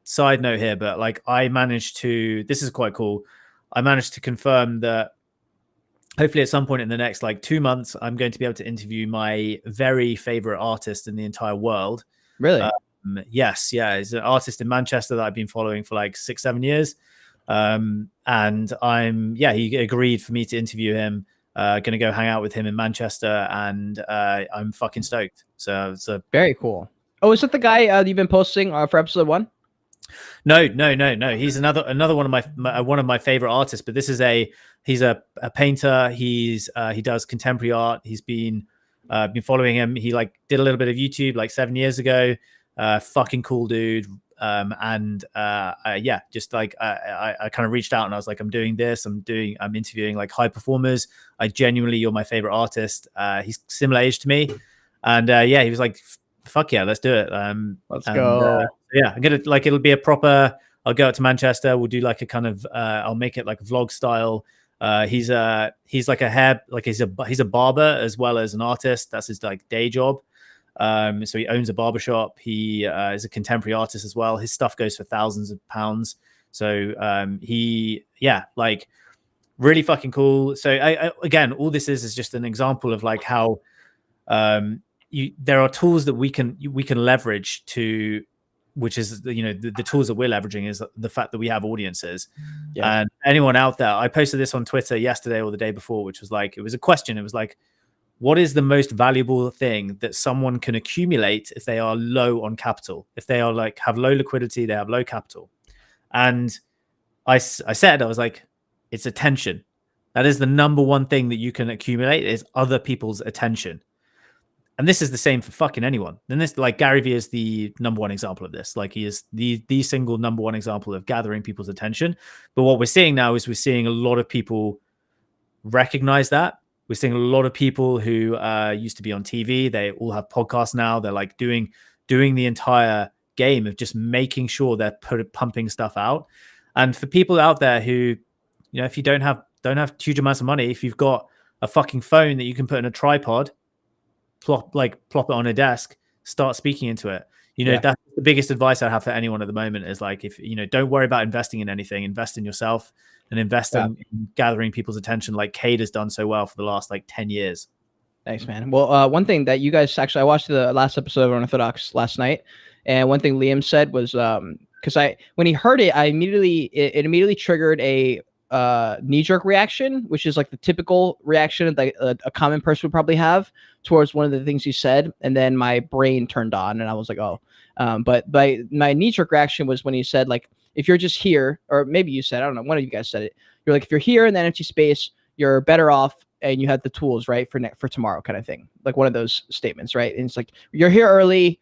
note here, but like this is quite cool. I managed to confirm that hopefully at some point in the next like 2 months, I'm going to be able to interview my very favorite artist in the entire world. Really? Yes. Yeah. He's an artist in Manchester that I've been following for like 6-7 years. And he agreed for me to interview him. Going to go hang out with him in Manchester, and I'm fucking stoked. So very cool. Oh, is that the guy you've been posting for episode 1? No. He's another one of my favorite artists. But this is he's a painter. He does contemporary art. He's been following him. He like did a little bit of YouTube like 7 years ago. Fucking cool dude. Just like I kind of reached out and I was like, I'm doing this. I'm interviewing like high performers. You're my favorite artist. He's similar age to me, and he was like, fuck yeah, let's do it. Let's go. I'm gonna like, it'll be a proper. I'll go out to Manchester. We'll do like a kind of. I'll make it like a vlog style. He's like he's a barber as well as an artist. That's his like day job. So he owns a barbershop. He is a contemporary artist as well. His stuff goes for thousands of pounds. So like really fucking cool. So again, all this is just an example of like how there are tools that we can leverage to, which is the tools that we're leveraging is the fact that we have audiences. Yeah. And anyone out there, I posted this on Twitter yesterday or the day before, which was like, it was a question. It was like, what is the most valuable thing that someone can accumulate if they are low on capital? If they are like have low liquidity, they have low capital. And I was like, it's attention. That is the number one thing that you can accumulate is other people's attention. And this is the same for fucking anyone. And this, like Gary Vee is the number one example of this. Like he is the single number one example of gathering people's attention. But what we're seeing now is we're seeing a lot of people recognize that. We're seeing a lot of people who used to be on TV. They all have podcasts now. They're like doing the entire game of just making sure they're pumping stuff out. And for people out there who, if you don't have huge amounts of money, if you've got a fucking phone that you can put in a tripod, plop it on a desk, start speaking into it. That's the biggest advice I have for anyone at the moment is like, if don't worry about investing in anything, invest in yourself and invest in gathering people's attention like Cade has done so well for the last like 10 years. Thanks, man. Well, one thing that you guys actually, I watched the last episode of Unorthodox last night, and one thing Liam said was because when he heard it, it immediately triggered a knee-jerk reaction, which is like the typical reaction that a common person would probably have towards one of the things you said, and then my brain turned on and I was like, oh. But my knee-jerk reaction was when he said, like, if you're just here, or maybe you said, I don't know, one of you guys said it, you're like, if you're here in the NFT space, you're better off and you have the tools, right, for tomorrow kind of thing, like one of those statements, right? And it's like, you're here early,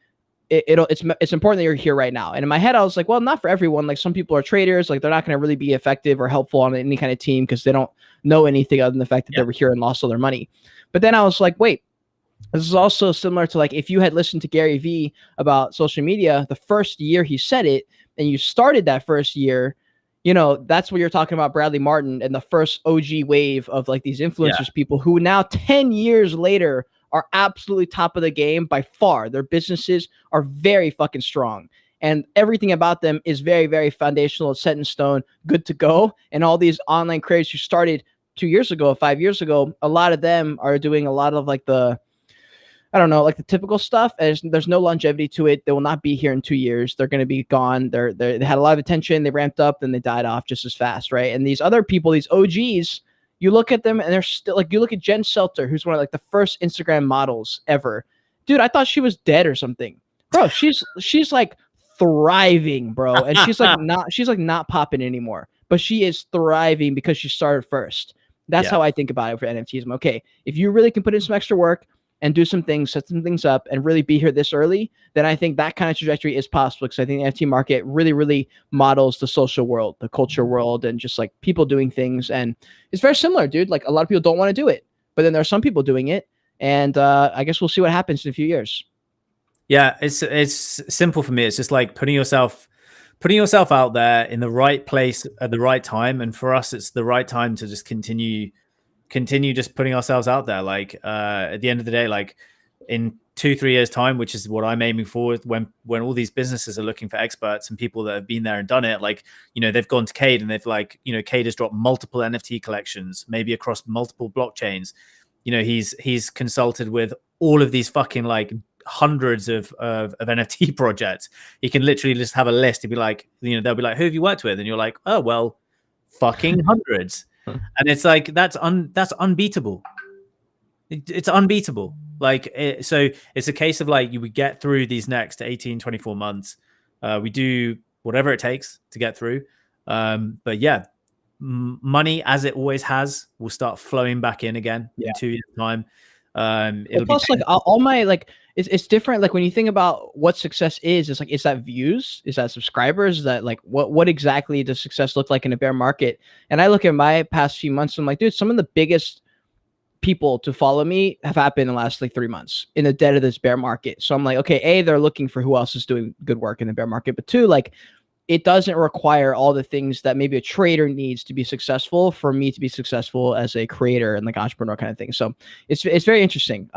it's important that you're here right now. And in my head, I was like, well, not for everyone. Like some people are traders, like they're not going to really be effective or helpful on any kind of team because they don't know anything other than the fact that they were here and lost all their money. But then I was like, wait, this is also similar to like if you had listened to Gary Vee about social media the first year he said it, and you started that first year, that's what you're talking about, Bradley Martin and the first OG wave of like these influencers, people who now 10 years later are absolutely top of the game by far. Their businesses are very fucking strong. and everything about them is very, very foundational, set in stone, good to go. And all these online creators who started 2 years ago, 5 years ago, a lot of them are doing a lot of like I don't know, like the typical stuff. There's no longevity to it. They will not be here in 2 years. They're going to be gone. They had a lot of attention. They ramped up, then they died off just as fast, right? And these other people, these OGs, you look at them and they're still like, you look at Jen Selter, who's one of like the first Instagram models ever. Dude, I thought she was dead or something. Bro, she's like thriving, bro. And she's like not popping anymore. But she is thriving because she started first. That's how I think about it for NFTs. Okay, if you really can put in some extra work and do some things, set some things up, and really be here this early, then I think that kind of trajectory is possible, because I think the NFT market really, really models the social world, the culture world, and just like people doing things. And it's very similar, dude. Like a lot of people don't want to do it, but then there are some people doing it. And I guess we'll see what happens in a few years. Yeah, it's simple for me. It's just like putting yourself out there in the right place at the right time. And for us, it's the right time to just continue just putting ourselves out there. Like at the end of the day, like in 2-3 years time, which is what I'm aiming for, when all these businesses are looking for experts and people that have been there and done it, like, you know, they've gone to Cade and they've like, you know, Cade has dropped multiple NFT collections, maybe across multiple blockchains. You know, he's consulted with all of these fucking like hundreds of NFT projects. He can literally just have a list. He'd be like, you know, they'll be like, who have you worked with? And you're like, oh, well, fucking hundreds. And it's like, that's unbeatable. It's unbeatable. Like, so it's a case of like, you would get through these next 18, 24 months. We do whatever it takes to get through. But yeah, money, as it always has, will start flowing back in again in 2 years time. Well, plus like all my, like, it's different. Like when you think about what success is like, is that views? Is that subscribers? Is that like, what exactly does success look like in a bear market? And I look at my past few months, I'm like, dude, some of the biggest people to follow me have happened in the last like 3 months in the dead of this bear market. So I'm like, okay, A, they're looking for who else is doing good work in the bear market, but two, like, it doesn't require all the things that maybe a trader needs to be successful for me to be successful as a creator and like entrepreneur kind of thing. So it's very interesting.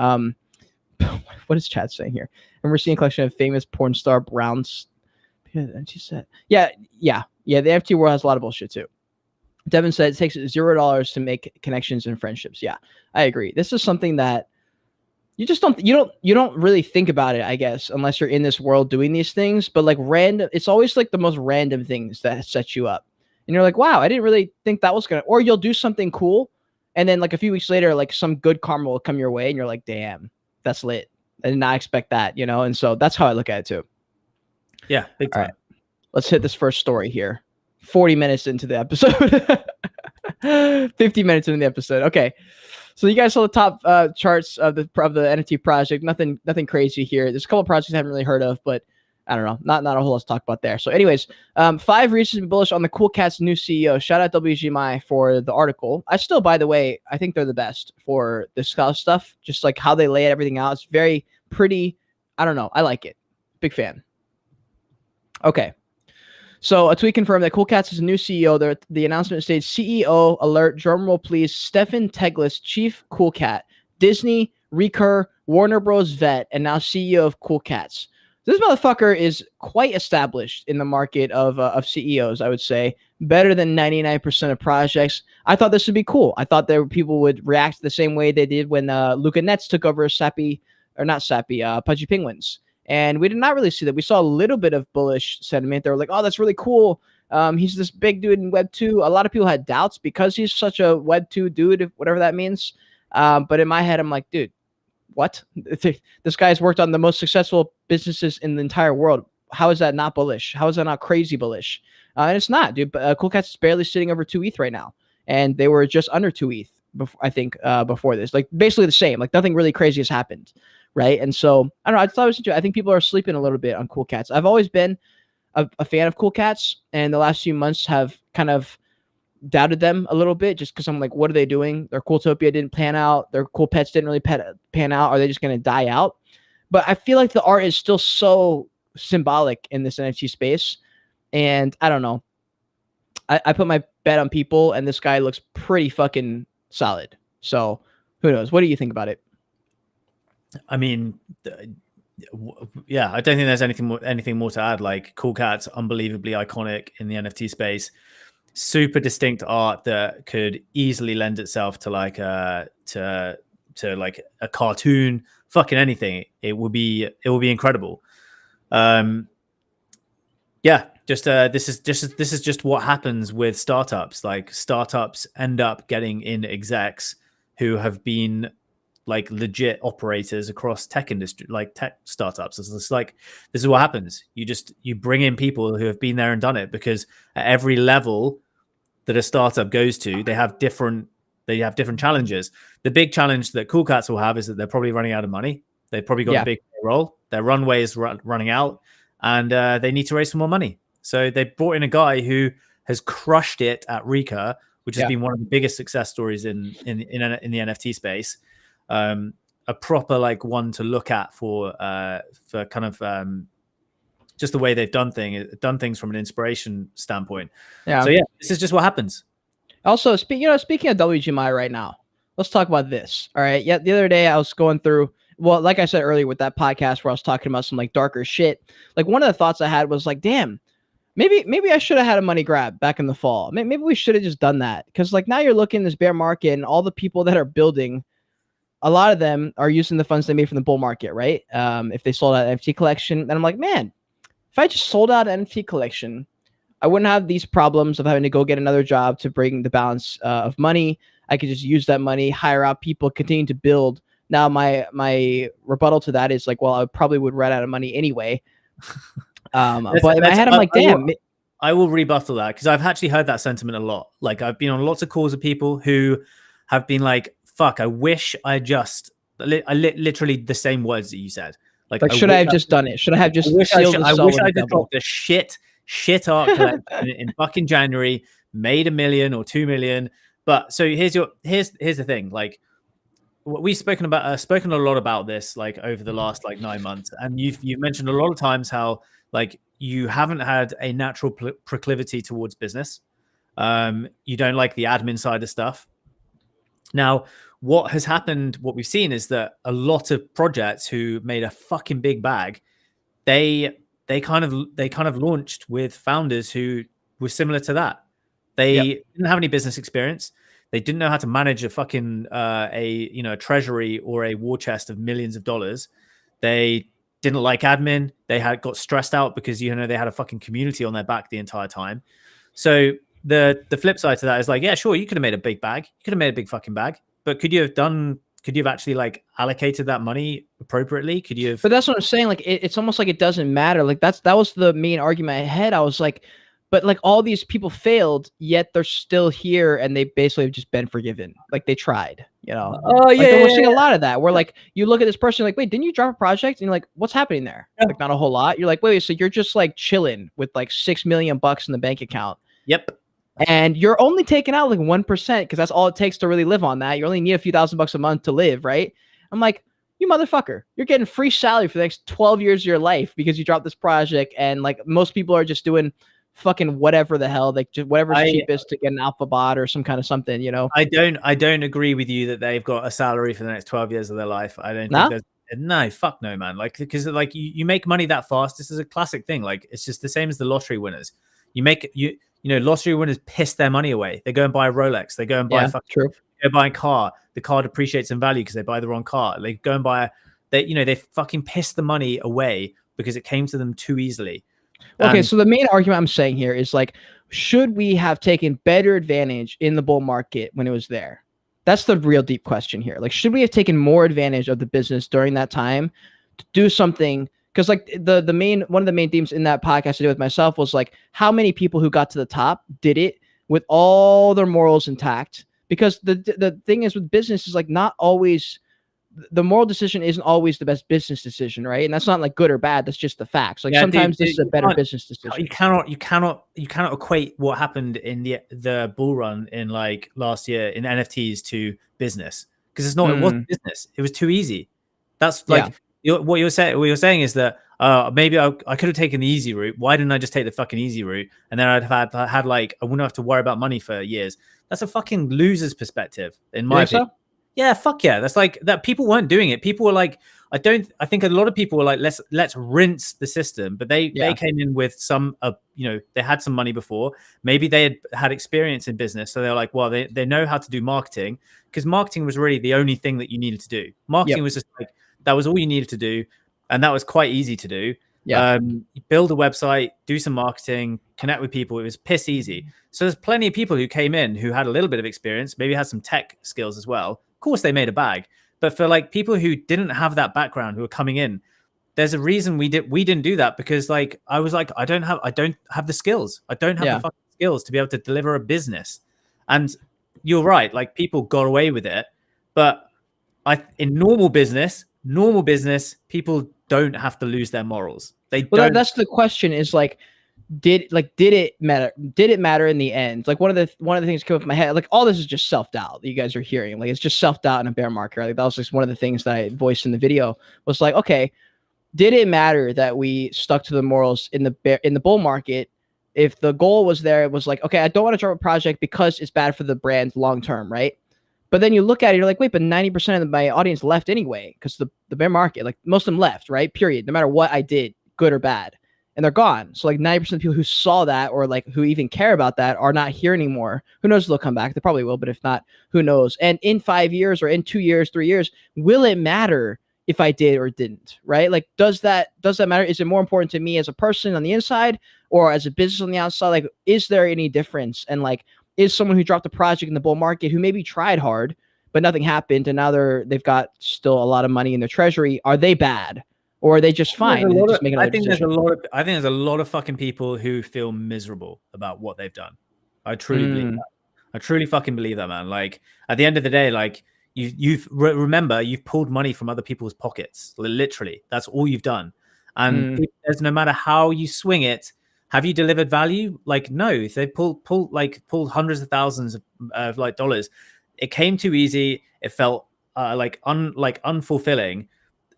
What is Chad saying here? And we're seeing a collection of famous porn star Browns. And she said, yeah. The NFT world has a lot of bullshit too. Devin said it takes $0 to make connections and friendships. Yeah, I agree. This is something that you just don't really think about it, I guess, unless you're in this world doing these things. But like random, it's always like the most random things that set you up. And you're like, wow, I didn't really think that was or you'll do something cool. And then like a few weeks later, like some good karma will come your way and you're like, damn, that's lit. I did not expect that, you know? And so that's how I look at it too. Yeah. Big time. All right, let's hit this first story here. 40 minutes into the episode. 50 minutes into the episode. Okay. So you guys saw the top charts of the NFT project. Nothing crazy here. There's a couple of projects I haven't really heard of, but I don't know. Not a whole lot to talk about there. So anyways, 5 reasons to be bullish on the Cool Cat's new CEO. Shout out WGMI for the article. I still, by the way, I think they're the best for this kind of stuff. Just like how they lay everything out. It's very pretty. I don't know. I like it. Big fan. Okay. So a tweet confirmed that Cool Cats is a new CEO. The announcement states CEO alert, drumroll please, Stefan Teglis, Chief Cool Cat, Disney, Recur, Warner Bros. Vet, and now CEO of Cool Cats. This motherfucker is quite established in the market of CEOs, I would say. Better than 99% of projects. I thought this would be cool. I thought people would react the same way they did when Luca Nets took over Pudgy Penguins. And we did not really see that. We saw a little bit of bullish sentiment. They were like, oh, that's really cool. He's this big dude in Web 2. A lot of people had doubts because he's such a Web 2 dude, whatever that means. But in my head, I'm like, dude, what? This guy's worked on the most successful businesses in the entire world. How is that not bullish? How is that not crazy bullish? And it's not, dude. Cool Cats is barely sitting over 2 ETH right now. And they were just under 2 ETH, before this. Like, basically the same. Like, nothing really crazy has happened. Right. And so I don't know. I thought it was interesting. I think people are sleeping a little bit on Cool Cats. I've always been a fan of Cool Cats, and the last few months have kind of doubted them a little bit just because I'm like, what are they doing? Their Cooltopia didn't pan out. Their Cool Pets didn't really pan out. Are they just going to die out? But I feel like the art is still so symbolic in this NFT space. And I don't know. I put my bet on people, and this guy looks pretty fucking solid. So who knows? What do you think about it? I mean, Yeah, I don't think there's anything more to add. Like, Cool Cat's unbelievably iconic in the NFT space. Super distinct art that could easily lend itself to like to like a cartoon, fucking anything. It will be incredible. Yeah, just this is just what happens with startups. Like, startups end up getting in execs who have been like legit operators across tech industry, like tech startups. It's like, this is what happens. You bring in people who have been there and done it, because at every level that a startup goes to, they have different challenges. The big challenge that Cool Cats will have is that they're probably running out of money. They've probably got a big payroll. Their runway is running out, and they need to raise some more money. So they brought in a guy who has crushed it at Rika, which has been one of the biggest success stories in the NFT space. A proper like one to look at for kind of just the way they've done things from an inspiration standpoint. So yeah, this is just what happens. Also, speaking of WGMI right now, let's talk about this. All right. Yeah, the other day I was going through, well, like I said earlier with that podcast where I was talking about some like darker shit. Like, one of the thoughts I had was like, damn, maybe I should have had a money grab back in the fall. Maybe we should have just done that, because like now you're looking at this bear market and all the people that are building, a lot of them are using the funds they made from the bull market, right? If they sold out an NFT collection, and I'm like, man, if I just sold out an NFT collection, I wouldn't have these problems of having to go get another job to bring the balance of money. I could just use that money, hire out people, continue to build. Now, my rebuttal to that is like, well, I probably would run out of money anyway. But in my head, I'm like, damn. I will rebuttal that, because I've actually heard that sentiment a lot. Like, I've been on lots of calls with people who have been like, fuck, I wish I just literally the same words that you said. Like should I have just done it? Should I have just I wish I just dropped the shit art collection in fucking January, made $1 million or $2 million. But so here's the thing. Like, we've spoken a lot about this like over the last like 9 months, and you've mentioned a lot of times how like you haven't had a natural proclivity towards business. You don't like the admin side of stuff. Now, what has happened, what we've seen is that a lot of projects who made a fucking big bag, they kind of launched with founders who were similar to that. They didn't have any business experience. They didn't know how to manage a fucking a treasury or a war chest of millions of dollars. They didn't like admin. They got stressed out because they had a fucking community on their back the entire time. So the flip side to that is like, yeah, sure, you could have made a big bag. You could have made a big fucking bag. But could you have actually like allocated that money appropriately? Could you have? But that's what I'm saying. Like, it's almost like it doesn't matter. Like, that was the main argument I had. I was like, but like all these people failed, yet they're still here, and they basically have just been forgiven. Like, they tried, Oh yeah, we're seeing a lot of that. Where like you look at this person, like, wait, didn't you drop a project? And you're like, what's happening there? Like, not a whole lot. You're like, wait, so you're just like chilling with like $6 million in the bank account. Yep. And you're only taking out like 1%, because that's all it takes to really live on that. You only need a few $1,000s a month to live, right? I'm like, you motherfucker, you're getting free salary for the next 12 years of your life because you dropped this project. And like most people are just doing fucking whatever the hell, like just whatever's cheapest to get an alpha bot or some kind of something, I don't agree with you that they've got a salary for the next 12 years of their life. I don't think there's no, fuck no, man. Like, because like you make money that fast. This is a classic thing. Like, it's just the same as the lottery winners. Lottery winners piss their money away. They go and buy a Rolex. They go and buy true. They buy a car. The car depreciates in value because they buy the wrong car. They go and buy they fucking piss the money away because it came to them too easily. Okay, so the main argument I'm saying here is like, should we have taken better advantage in the bull market when it was there? That's the real deep question here. Like, should we have taken more advantage of the business during that time to do something? Because like one of the main themes in that podcast I did with myself was like, how many people who got to the top did it with all their morals intact? Because the thing is with business is like, not always the moral decision isn't always the best business decision, right? And that's not like good or bad. That's just the facts. Like, sometimes this is a better business decision. You cannot equate what happened in the bull run in like last year in NFTs to business, because it's not. It wasn't business. It was too easy. That's like what you're saying. What you're saying is that maybe I could have taken the easy route. Why didn't I just take the fucking easy route? And then I'd have had like, I wouldn't have to worry about money for years. That's a fucking loser's perspective, in my opinion. Yeah, fuck yeah. That's like that. People weren't doing it. People were like, I think a lot of people were like, let's rinse the system. But they came in with some, they had some money before. Maybe they had experience in business. So they're like, well, they know how to do marketing, because marketing was really the only thing that you needed to do. Marketing was just like, that was all you needed to do. And that was quite easy to do. Build a website, do some marketing, connect with people. It was piss easy. So there's plenty of people who came in who had a little bit of experience, maybe had some tech skills as well. Of course, they made a bag. But for like people who didn't have that background, who were coming in, there's a reason we didn't do that, because like I was like, I don't have the skills. I don't have the fucking skills to be able to deliver a business. And you're right, like people got away with it. But in normal business, people don't have to lose their morals. They don't. That's the question, is like, did it matter? Did it matter in the end? Like one of the things that came up in my head, like all this is just self-doubt that you guys are hearing. Like it's just self-doubt in a bear market. Right? Like that was just one of the things that I voiced in the video, was like, okay, did it matter that we stuck to the morals in the bull market? If the goal was there, it was like, okay, I don't want to drop a project because it's bad for the brand long term, right? But then you look at it, you're like, wait, but 90% of my audience left anyway, because the bear market, like most of them left, right? Period. No matter what I did, good or bad. And they're gone. So like 90% of people who saw that, or like who even care about that, are not here anymore. Who knows if they'll come back? They probably will, but if not, who knows? And in 5 years or in 2 years, 3 years, will it matter if I did or didn't, right? Like, does that matter? Is it more important to me as a person on the inside or as a business on the outside? Like, is there any difference? And like, is someone who dropped a project in the bull market, who maybe tried hard, but nothing happened, and now they've got still a lot of money in their treasury, are they bad? Or are they just fine? I think there's a lot of fucking people who feel miserable about what they've done. I truly believe that. I truly fucking believe that, man. Like at the end of the day, like you've pulled money from other people's pockets. Literally, that's all you've done. And there's, no matter how you swing it, have you delivered value? Like no, if they pulled hundreds of thousands of like dollars, it came too easy. It felt unfulfilling.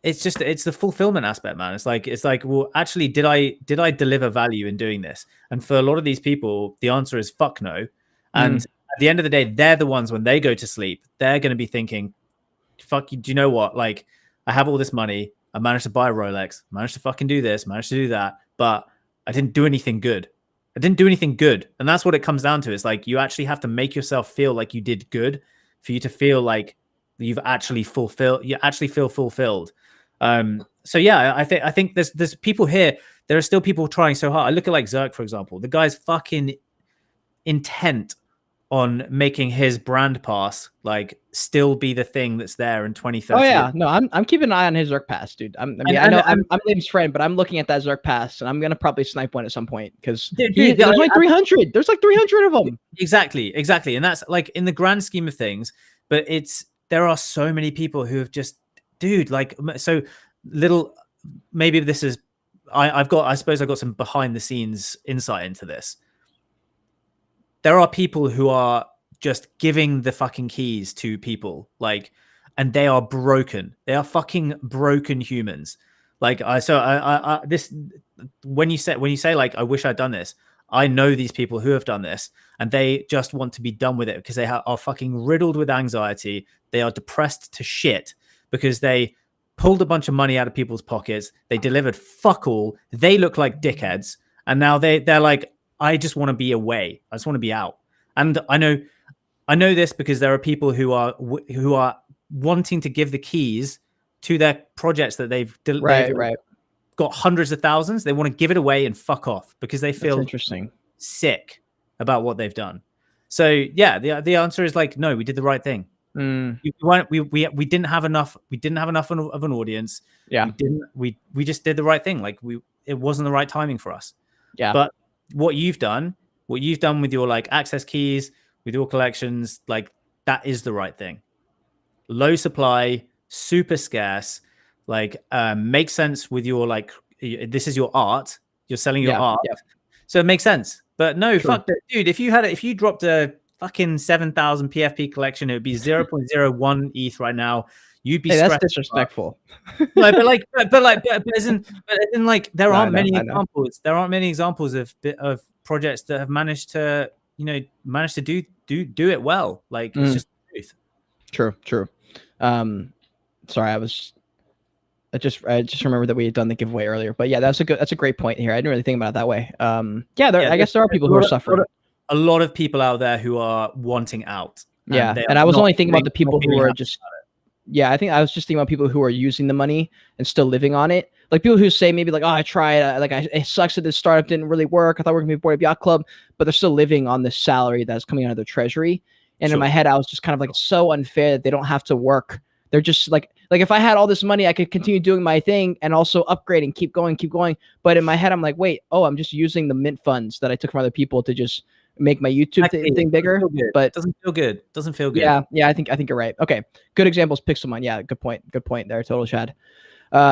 It's the fulfillment aspect, man. It's like, well, actually, did I deliver value in doing this? And for a lot of these people, the answer is fuck no. And at the end of the day, they're the ones, when they go to sleep, they're going to be thinking, fuck you. Do you know what? Like, I have all this money. I managed to buy a Rolex, managed to fucking do this, managed to do that, but I didn't do anything good. And that's what it comes down to. It's like, you actually have to make yourself feel like you did good for you to feel like you've actually feel fulfilled. So yeah, I think there's people here. There are still people trying so hard. I look at like Zerk, for example. The guy's fucking intent on making his brand pass like still be the thing that's there in 2030. Oh yeah, no, I'm keeping an eye on his Zerk pass, dude. I'm Liam's friend, but I'm looking at that Zerk pass, and I'm gonna probably snipe one at some point, because there's like 300. There's like 300 of them. Exactly, and that's like in the grand scheme of things. But there are so many people who have just, dude, like, so little. Maybe this is I suppose I've got some behind the scenes insight into this. There are people who are just giving the fucking keys to people, like, and they are broken. They are fucking broken humans. Like this, when you say like, I wish I'd done this, I know these people who have done this, and they just want to be done with it because they are fucking riddled with anxiety. They are depressed to shit because they pulled a bunch of money out of people's pockets. They delivered fuck all. They look like dickheads. And now they're like, I just want to be away. I just want to be out. And I know this because there are people who are wanting to give the keys to their projects that they've got hundreds of thousands. They want to give it away and fuck off because they feel sick about what they've done. So yeah, the answer is like, no, we did the right thing. We didn't have enough. We didn't have enough of an audience. Yeah, we just did the right thing. Like it wasn't the right timing for us. Yeah. But what you've done with your like access keys, with your collections, like that is the right thing. Low supply, super scarce, like makes sense with your like, this is your art. You're selling your art. Yeah. So it makes sense. But no, fuck that, dude. If you dropped a fucking 7,000 PFP collection, it would be 0.01 ETH right now. You'd be that's disrespectful. No, but isn't like there aren't many examples. There aren't many examples of projects that have managed to do it well. Like it's just the truth. True. Sorry, I just remembered that we had done the giveaway earlier. But yeah, that's a great point here. I didn't really think about it that way. Yeah, I guess there are people who are suffering. A lot of people out there who are wanting out. Yeah, and I was only thinking about the people who are just. Yeah, I think I was just thinking about people who are using the money and still living on it. Like people who say maybe like, oh, I tried, it sucks that this startup didn't really work. I thought we were gonna be Board Ape Yacht Club, but they're still living on this salary that's coming out of their treasury. And in my head, I was just kind of like, it's so unfair that they don't have to work. They're just like if I had all this money, I could continue doing my thing and also upgrading, keep going. But in my head, I'm like, wait, I'm just using the mint funds that I took from other people to just make my YouTube thing bigger. But doesn't feel good. Doesn't feel good. Yeah, I think you're right. Okay, good examples. Pixelmon. Yeah, good point there. Total Chad.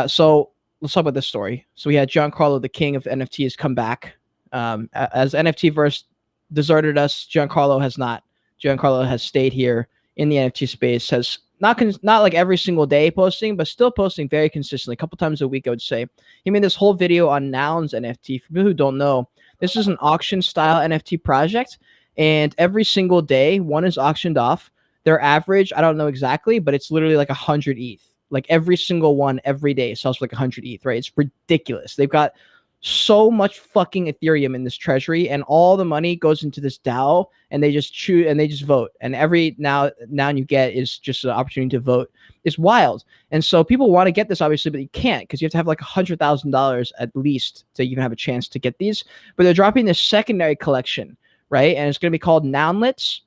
So let's talk about this story. So we had Giancarlo, the king of NFTs, come back. As NFTverse deserted us, Giancarlo has not. Giancarlo has stayed here in the NFT space. Has not like every single day posting, but still posting very consistently, a couple times a week, I would say. He made this whole video on Nouns NFT. For people who don't know, this is an auction style NFT project, and every single day one is auctioned off. Their average, I don't know exactly, but it's literally like 100 ETH. Like every single one every day sells for like 100 ETH, right? It's ridiculous. They've got so much fucking Ethereum in this treasury, and all the money goes into this DAO, and they just choose and they just vote. And every now you get is just an opportunity to vote. It's wild. And so people want to get this, obviously, but you can't because you have to have like $100,000 at least to even have a chance to get these. But they're dropping this secondary collection, right? And it's going to be called Nounlets,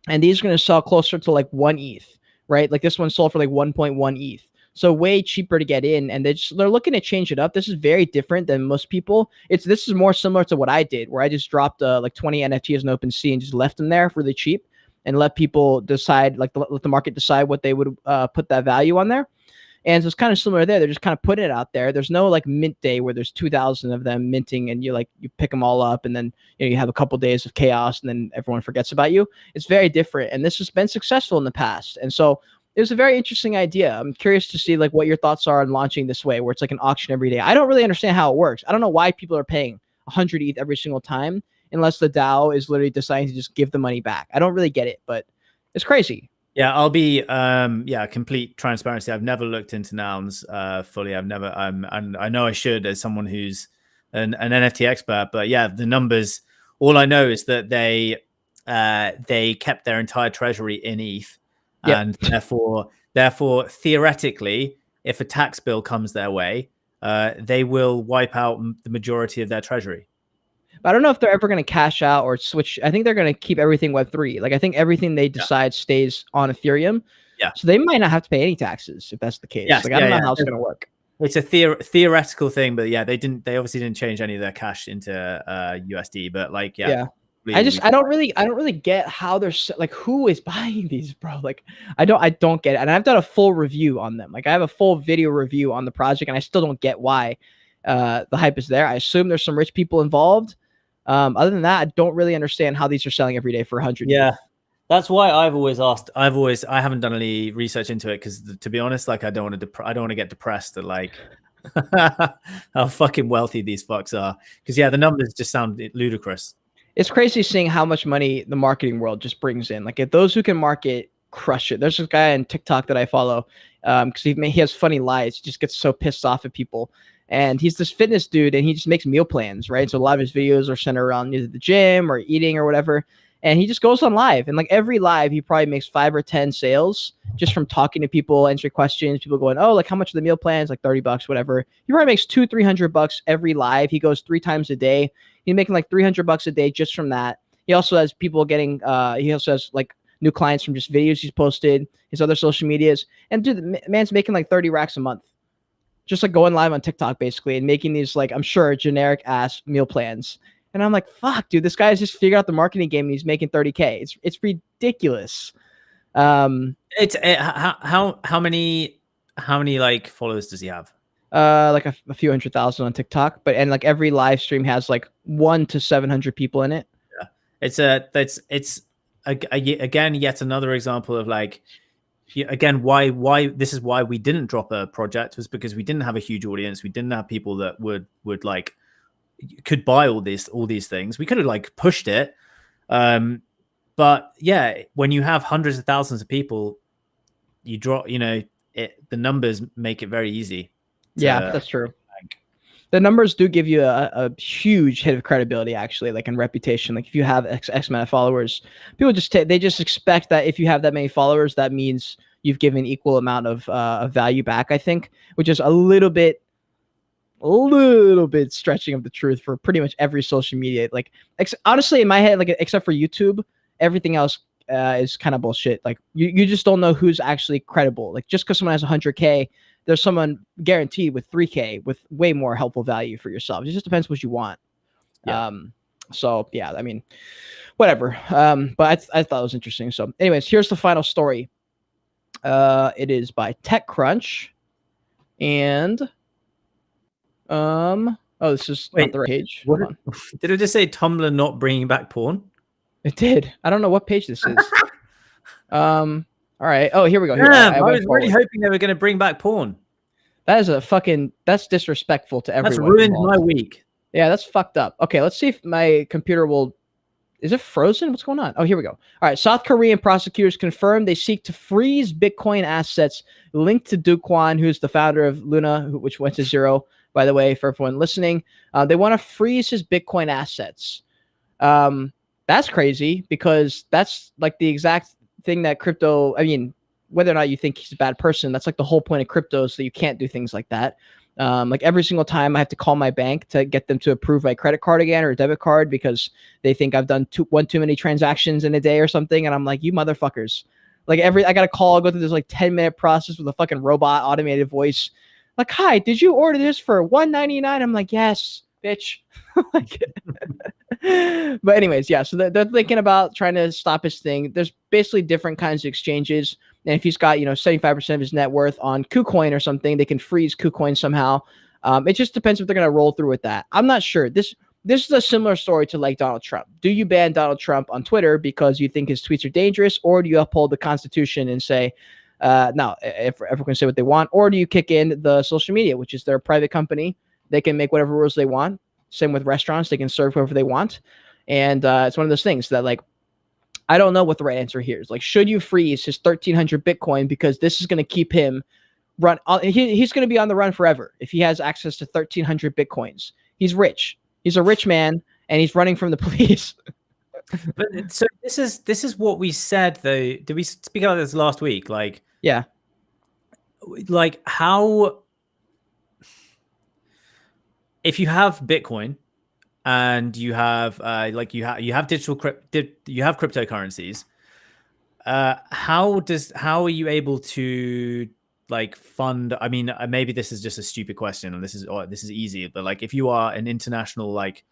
and these are going to sell closer to like 1 ETH, right? Like this one sold for like 1.1 ETH. So way cheaper to get in, and they're looking to change it up. This is very different than most people. This is more similar to what I did, where I just dropped like 20 NFTs in OpenSea and just left them there really cheap, and let people decide, like let the market decide what they would put that value on there. And so it's kind of similar there. They're just kind of putting it out there. There's no like mint day where there's 2,000 of them minting, and you pick them all up, and then you have a couple days of chaos, and then everyone forgets about you. It's very different, and this has been successful in the past, and so. It was a very interesting idea. I'm curious to see like what your thoughts are on launching this way, where it's like an auction every day. I don't really understand how it works. I don't know why people are paying 100 ETH every single time, unless the DAO is literally deciding to just give the money back. I don't really get it, but it's crazy. Yeah, I'll be complete transparency. I've never looked into Nouns fully. I've never and I know I should as someone who's an NFT expert, but yeah, the numbers, all I know is that they kept their entire treasury in ETH. Yep. And therefore, theoretically, if a tax bill comes their way, they will wipe out the majority of their treasury. But I don't know if they're ever going to cash out or switch. I think they're going to keep everything Web3. Like I think everything they decide stays on Ethereum. Yeah. So they might not have to pay any taxes if that's the case. Yes, like I don't know how it's going to work. It's a theoretical thing, but yeah, they obviously didn't change any of their cash into USD. But like yeah. I don't really get how they're like, who is buying these, bro? Like, I don't get it. And I've done a full review on them. Like, I have a full video review on the project, and I still don't get why the hype is there. I assume there's some rich people involved. Other than that, I don't really understand how these are selling every day for 100. Yeah, that's why I've always asked. I haven't done any research into it because, to be honest, like I don't want to get depressed at like how fucking wealthy these fucks are. Because yeah, the numbers just sound ludicrous. It's crazy seeing how much money the marketing world just brings in. Like if those who can market crush it. There's this guy on TikTok that I follow because he has funny lies. He just gets so pissed off at people. And he's this fitness dude, and he just makes meal plans, right? So a lot of his videos are centered around either the gym or eating or whatever. And he just goes on live. And like every live, he probably makes 5 or 10 sales just from talking to people, answering questions. People going, oh, like how much are the meal plans? Like $30, whatever. He probably makes $200-300 every live. He goes 3 times a day. He's making like $300 a day just from that. He also has people getting, he also has like new clients from just videos he's posted, his other social medias. And dude, the man's making like 30 racks a month. Just like going live on TikTok basically and making these like, I'm sure, generic ass meal plans. And I'm like, fuck, dude, this guy's just figured out the marketing game and he's making 30K. It's ridiculous. How many like followers does he have? Like a few 100,000 on TikTok, and like every live stream has like 100 to 700 people in it. Yeah, it's again yet another example of like, again, why this is why we didn't drop a project, was because we didn't have a huge audience. We didn't have people that would like could buy all these things. We could have like pushed it, but yeah, when you have hundreds of thousands of people, you draw, the numbers make it very easy. Yeah, that's true. The numbers do give you a huge hit of credibility, actually, like in reputation. Like if you have X amount of followers, people they just expect that if you have that many followers, that means you've given equal amount of value back, I think, which is a little bit stretching of the truth for pretty much every social media. Like honestly, in my head, like except for YouTube, everything else is kind of bullshit. Like you just don't know who's actually credible. Like just because someone has 100K, there's someone guaranteed with 3K with way more helpful value for yourself. It just depends what you want. Yeah. So yeah, I mean, whatever. But I thought it was interesting. So anyways, here's the final story. It is by TechCrunch, and oh, this is not the right page. Hold on. Did it just say Tumblr not bringing back porn? It did. I don't know what page this is. All right. Oh, here we go. Here, I was really hoping they were going to bring back porn. That is that's disrespectful to everyone. That's ruined my week. Yeah, that's fucked up. Okay, let's see if my computer will. Is it frozen? What's going on? Oh, here we go. All right. South Korean prosecutors confirmed they seek to freeze Bitcoin assets linked to Do Kwon, who's the founder of Luna, which went to zero, by the way, for everyone listening. They want to freeze his Bitcoin assets. That's crazy because that's like the exact thing that crypto, I mean, whether or not you think he's a bad person, that's like the whole point of crypto, so you can't do things like that. Like every single time I have to call my bank to get them to approve my credit card again or debit card because they think I've done one too many transactions in a day or something. And I'm like, you motherfuckers. Like I got to go through this like 10-minute process with a fucking robot automated voice. Like, hi, did you order this for $1.99? I'm like, yes, bitch. But anyways, yeah, so they're thinking about trying to stop his thing. There's basically different kinds of exchanges. And if he's got, 75% of his net worth on KuCoin or something, they can freeze KuCoin somehow. It just depends if they're going to roll through with that. I'm not sure. This is a similar story to like Donald Trump. Do you ban Donald Trump on Twitter because you think his tweets are dangerous, or do you uphold the Constitution and say, no, if everyone can say what they want, or do you kick in the social media, which is their private company? They can make whatever rules they want. Same with restaurants. They can serve whoever they want. And it's one of those things that, like, I don't know what the right answer here is. Like, should you freeze his 1,300 Bitcoin because this is going to keep him run? He's going to be on the run forever if he has access to 1,300 Bitcoins. He's rich. He's a rich man, and he's running from the police. But so this is what we said, though. Did we speak about this last week? Like, yeah, like how, if you have Bitcoin and you have you have cryptocurrencies, how are you able to like fund? I mean, maybe this is just a stupid question, and this is easy, but like if you are an international, like,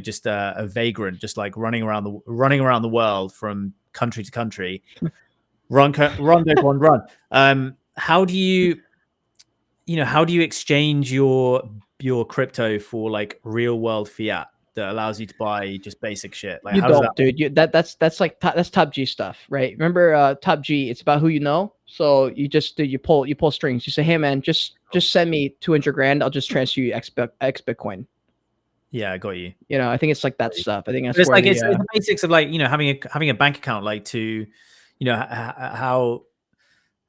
just a vagrant, just like running around the world from country to country, run, how do you exchange your crypto for like real world fiat that allows you to buy just basic shit? Like, you don't, dude. That's top G stuff, right? Remember, top G, it's about who you know. So you just you pull strings. You say, hey man, just send me 200 grand. I'll just transfer you X Bitcoin. Yeah, I got you. I think it's like that stuff. I think that's it's like it's the basics of like having a bank account. Like to how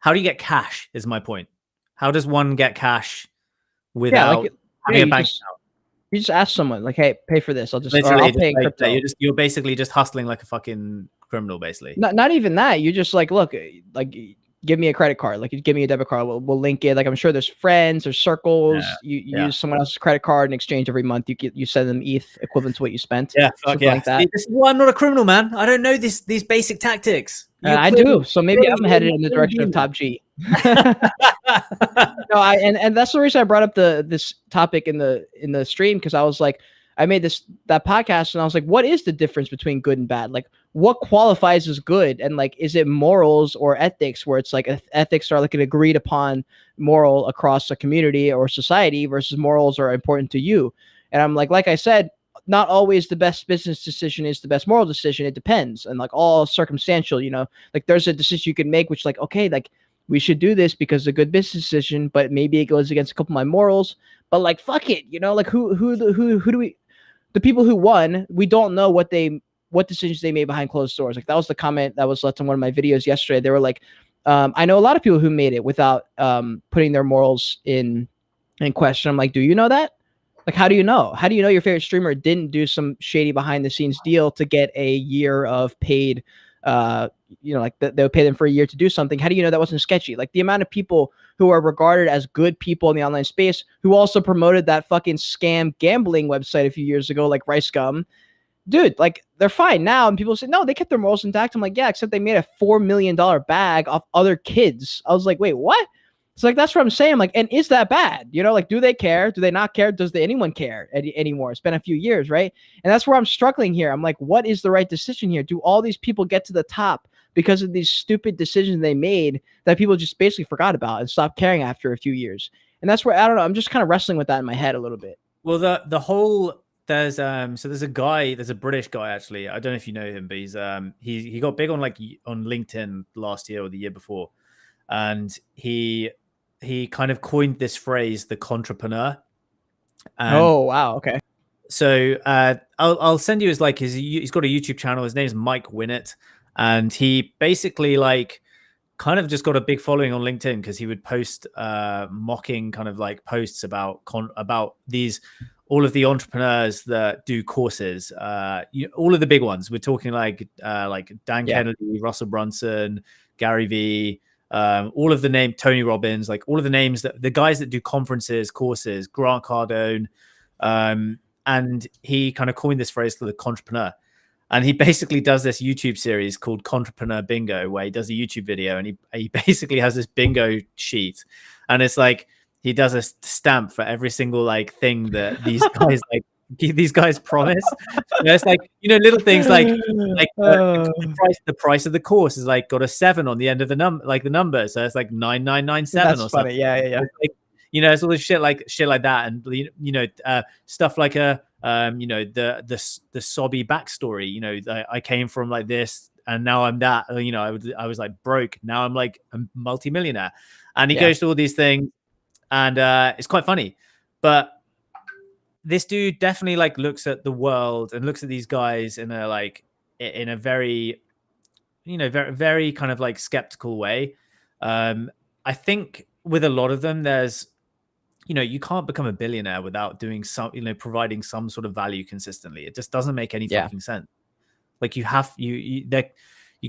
do you get cash? Is my point. How does one get cash without having a bank account? You just ask someone like, "Hey, pay for this. I'll pay in crypto." You're basically just hustling like a fucking criminal, basically. Not even that. You just like, look, like, give me a credit card. Like, you give me a debit card. We'll link it. Like, I'm sure there's friends or circles. You use someone else's credit card in exchange every month. You send them ETH equivalent to what you spent. Yeah, fuck yeah. Like that. This is why I'm not a criminal, man. I don't know these basic tactics. I do. So maybe I'm headed in the direction of top G. No, and that's the reason I brought up this topic in the stream, because I was like, I made that podcast and I was like, what is the difference between good and bad? Like, what qualifies as good? And like, is it morals or ethics, where it's like ethics are like an agreed upon moral across a community or society versus morals are important to you? And I'm like I said, not always the best business decision is the best moral decision. It depends. And like all circumstantial, like there's a decision you can make, which like, okay, like we should do this because it's a good business decision, but maybe it goes against a couple of my morals, but like, fuck it. Like who do we, the people who won, we don't know what decisions they made behind closed doors. Like that was the comment that was left on one of my videos yesterday. They were like, I know a lot of people who made it without putting their morals in question. I'm like, do you know that? Like, how do you know? How do you know your favorite streamer didn't do some shady behind the scenes deal to get a year of paid, like they'll pay them for a year to do something? How do you know that wasn't sketchy? Like the amount of people who are regarded as good people in the online space who also promoted that fucking scam gambling website a few years ago, like Rice Gum, dude, like they're fine now. And people say, no, they kept their morals intact. I'm like, yeah, except they made a $4 million bag off other kids. I was like, wait, what? It's like, that's what I'm saying. I'm like, and is that bad? Like, do they care? Do they not care? Does anyone care anymore? It's been a few years, right? And that's where I'm struggling here. I'm like, what is the right decision here? Do all these people get to the top because of these stupid decisions they made that people just basically forgot about and stopped caring after a few years? And that's where, I don't know, I'm just kind of wrestling with that in my head a little bit. Well, the whole there's there's a British guy, actually. I don't know if you know him, but he got big on on LinkedIn last year or the year before, and he kind of coined this phrase, the contrapreneur. Oh wow, okay. So I'll send you he's got a YouTube channel. His name's Mike Winnett, and he basically kind of just got a big following on LinkedIn because he would post mocking kind of posts about all of the entrepreneurs that do courses, all of the big ones. We're talking like Dan Kennedy, Russell Brunson, Gary Vee, all of the name, Tony Robbins, all of the names that the guys that do conferences, courses, Grant Cardone. And he kind of coined this phrase for the contrapreneur. And he basically does this YouTube series called Contrapreneur Bingo, where he does a YouTube video and he basically has this bingo sheet. And it's he does a stamp for every single thing that these guys promise. It's little things the price of the course is got a 7 on the end of the number. So it's 9997 or something. Yeah. It's all this shit like that, and stuff like the sobby backstory. I came from this, and now I'm that. I was broke. Now I'm a multimillionaire, and he goes through all these things, and it's quite funny. But this dude definitely looks at the world and looks at these guys in a very, very, very kind of skeptical way. I think with a lot of them, there's you can't become a billionaire without doing providing some sort of value consistently. It just doesn't make any fucking sense. You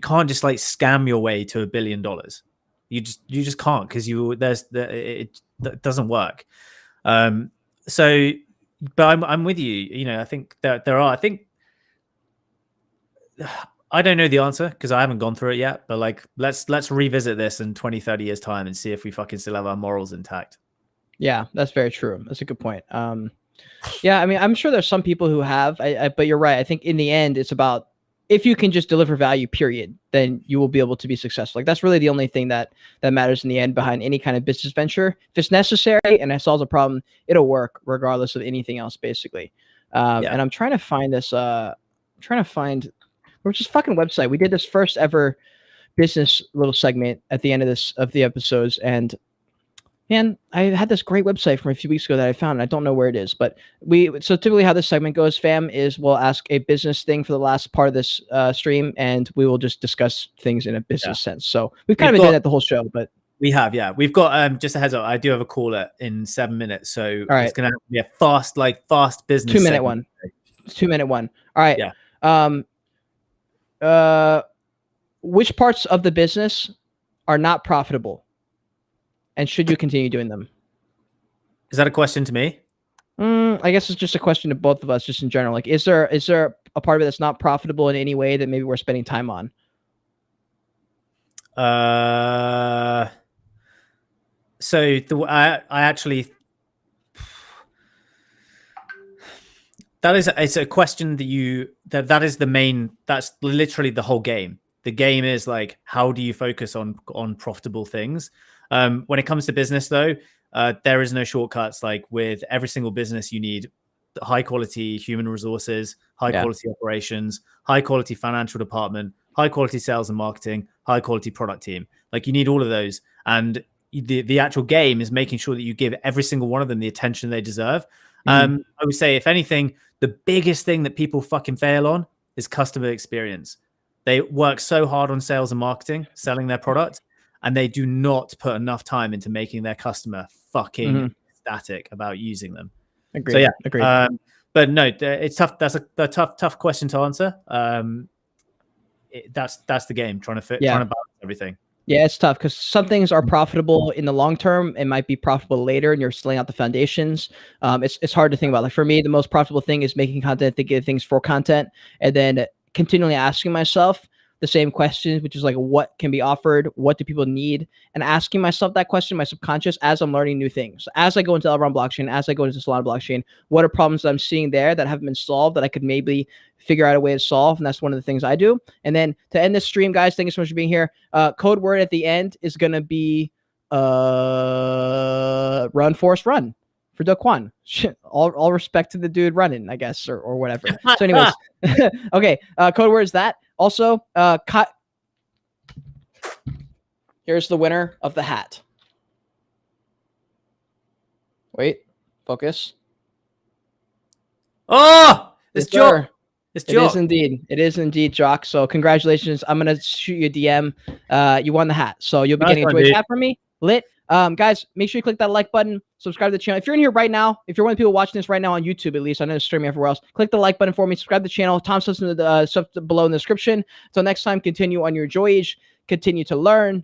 can't just scam your way to $1 billion. You just can't, because it doesn't work. So, but I'm with you. I think that there are. I think I don't know the answer because I haven't gone through it yet. But let's revisit this in 20, 30 years time and see if we fucking still have our morals intact. Yeah, that's very true. That's a good point. Yeah, I mean, I'm sure there's some people who have, but you're right. I think in the end, it's about, if you can just deliver value, period, then you will be able to be successful. That's really the only thing that matters in the end behind any kind of business venture. If it's necessary and it solves a problem, it'll work regardless of anything else, basically. And I'm trying to find this. We're just fucking website. We did this first ever business little segment at the end of the episodes, and man, I had this great website from a few weeks ago that I found, and I don't know where it is. But so typically how this segment goes, fam, is we'll ask a business thing for the last part of this stream, and we will just discuss things in a business sense. So we've kind of been doing that the whole show, but we have, we've got just a heads up. I do have a call in 7 minutes, so it's gonna have to be a fast business 2 minute one. 2 minute one. All right. Yeah. Which parts of the business are not profitable? And should you continue doing them? Is that a question to me? I guess it's just a question to both of us, just in general. Is there a part of it that's not profitable in any way that maybe we're spending time on? So I actually, it's a question that is the main. That's literally the whole game. The game is how do you focus on profitable things? When it comes to business, though, there is no shortcuts. With every single business, you need high quality human resources, high quality operations, high quality financial department, high quality sales and marketing, high quality product team. You need all of those. And the actual game is making sure that you give every single one of them the attention they deserve. I would say, if anything, the biggest thing that people fucking fail on is customer experience. They work so hard on sales and marketing, selling their product, and they do not put enough time into making their customer fucking Mhm. ecstatic about using them. Agreed. So yeah, Agreed. but no, it's tough. That's a tough question to answer. That's the game, trying to balance everything. Yeah, it's tough because some things are profitable in the long term. It might be profitable later, and you're just laying out the foundations. It's hard to think about. Like for me, the most profitable thing is making content, thinking of things for content, and then continually asking myself the same questions, which is like, what can be offered? What do people need? And asking myself that question, my subconscious, as I'm learning new things. As I go into Elrond blockchain, as I go into Solana blockchain, what are problems that I'm seeing there that haven't been solved that I could maybe figure out a way to solve? And that's one of the things I do. And then to end this stream, guys, thank you so much for being here. Code word at the end is going to be run, Forest, run for Do Kwon. All respect to the dude running, I guess, or whatever. So anyways, okay, code word is that. Also, here's the winner of the hat. Wait, focus. Oh, it's Jock. It's Jock. It is indeed. It is indeed, Jock. So congratulations. I'm going to shoot you a DM. You won the hat. So you'll be getting a Joyage hat from me. Lit. Guys, make sure you click that like button, subscribe to the channel. If you're in here right now, if you're one of the people watching this right now on YouTube, at least, I know it's streaming everywhere else, click the like button for me, subscribe to the channel. Tom's listening to the stuff below in the description. Until next time, continue on your Joyage, continue to learn,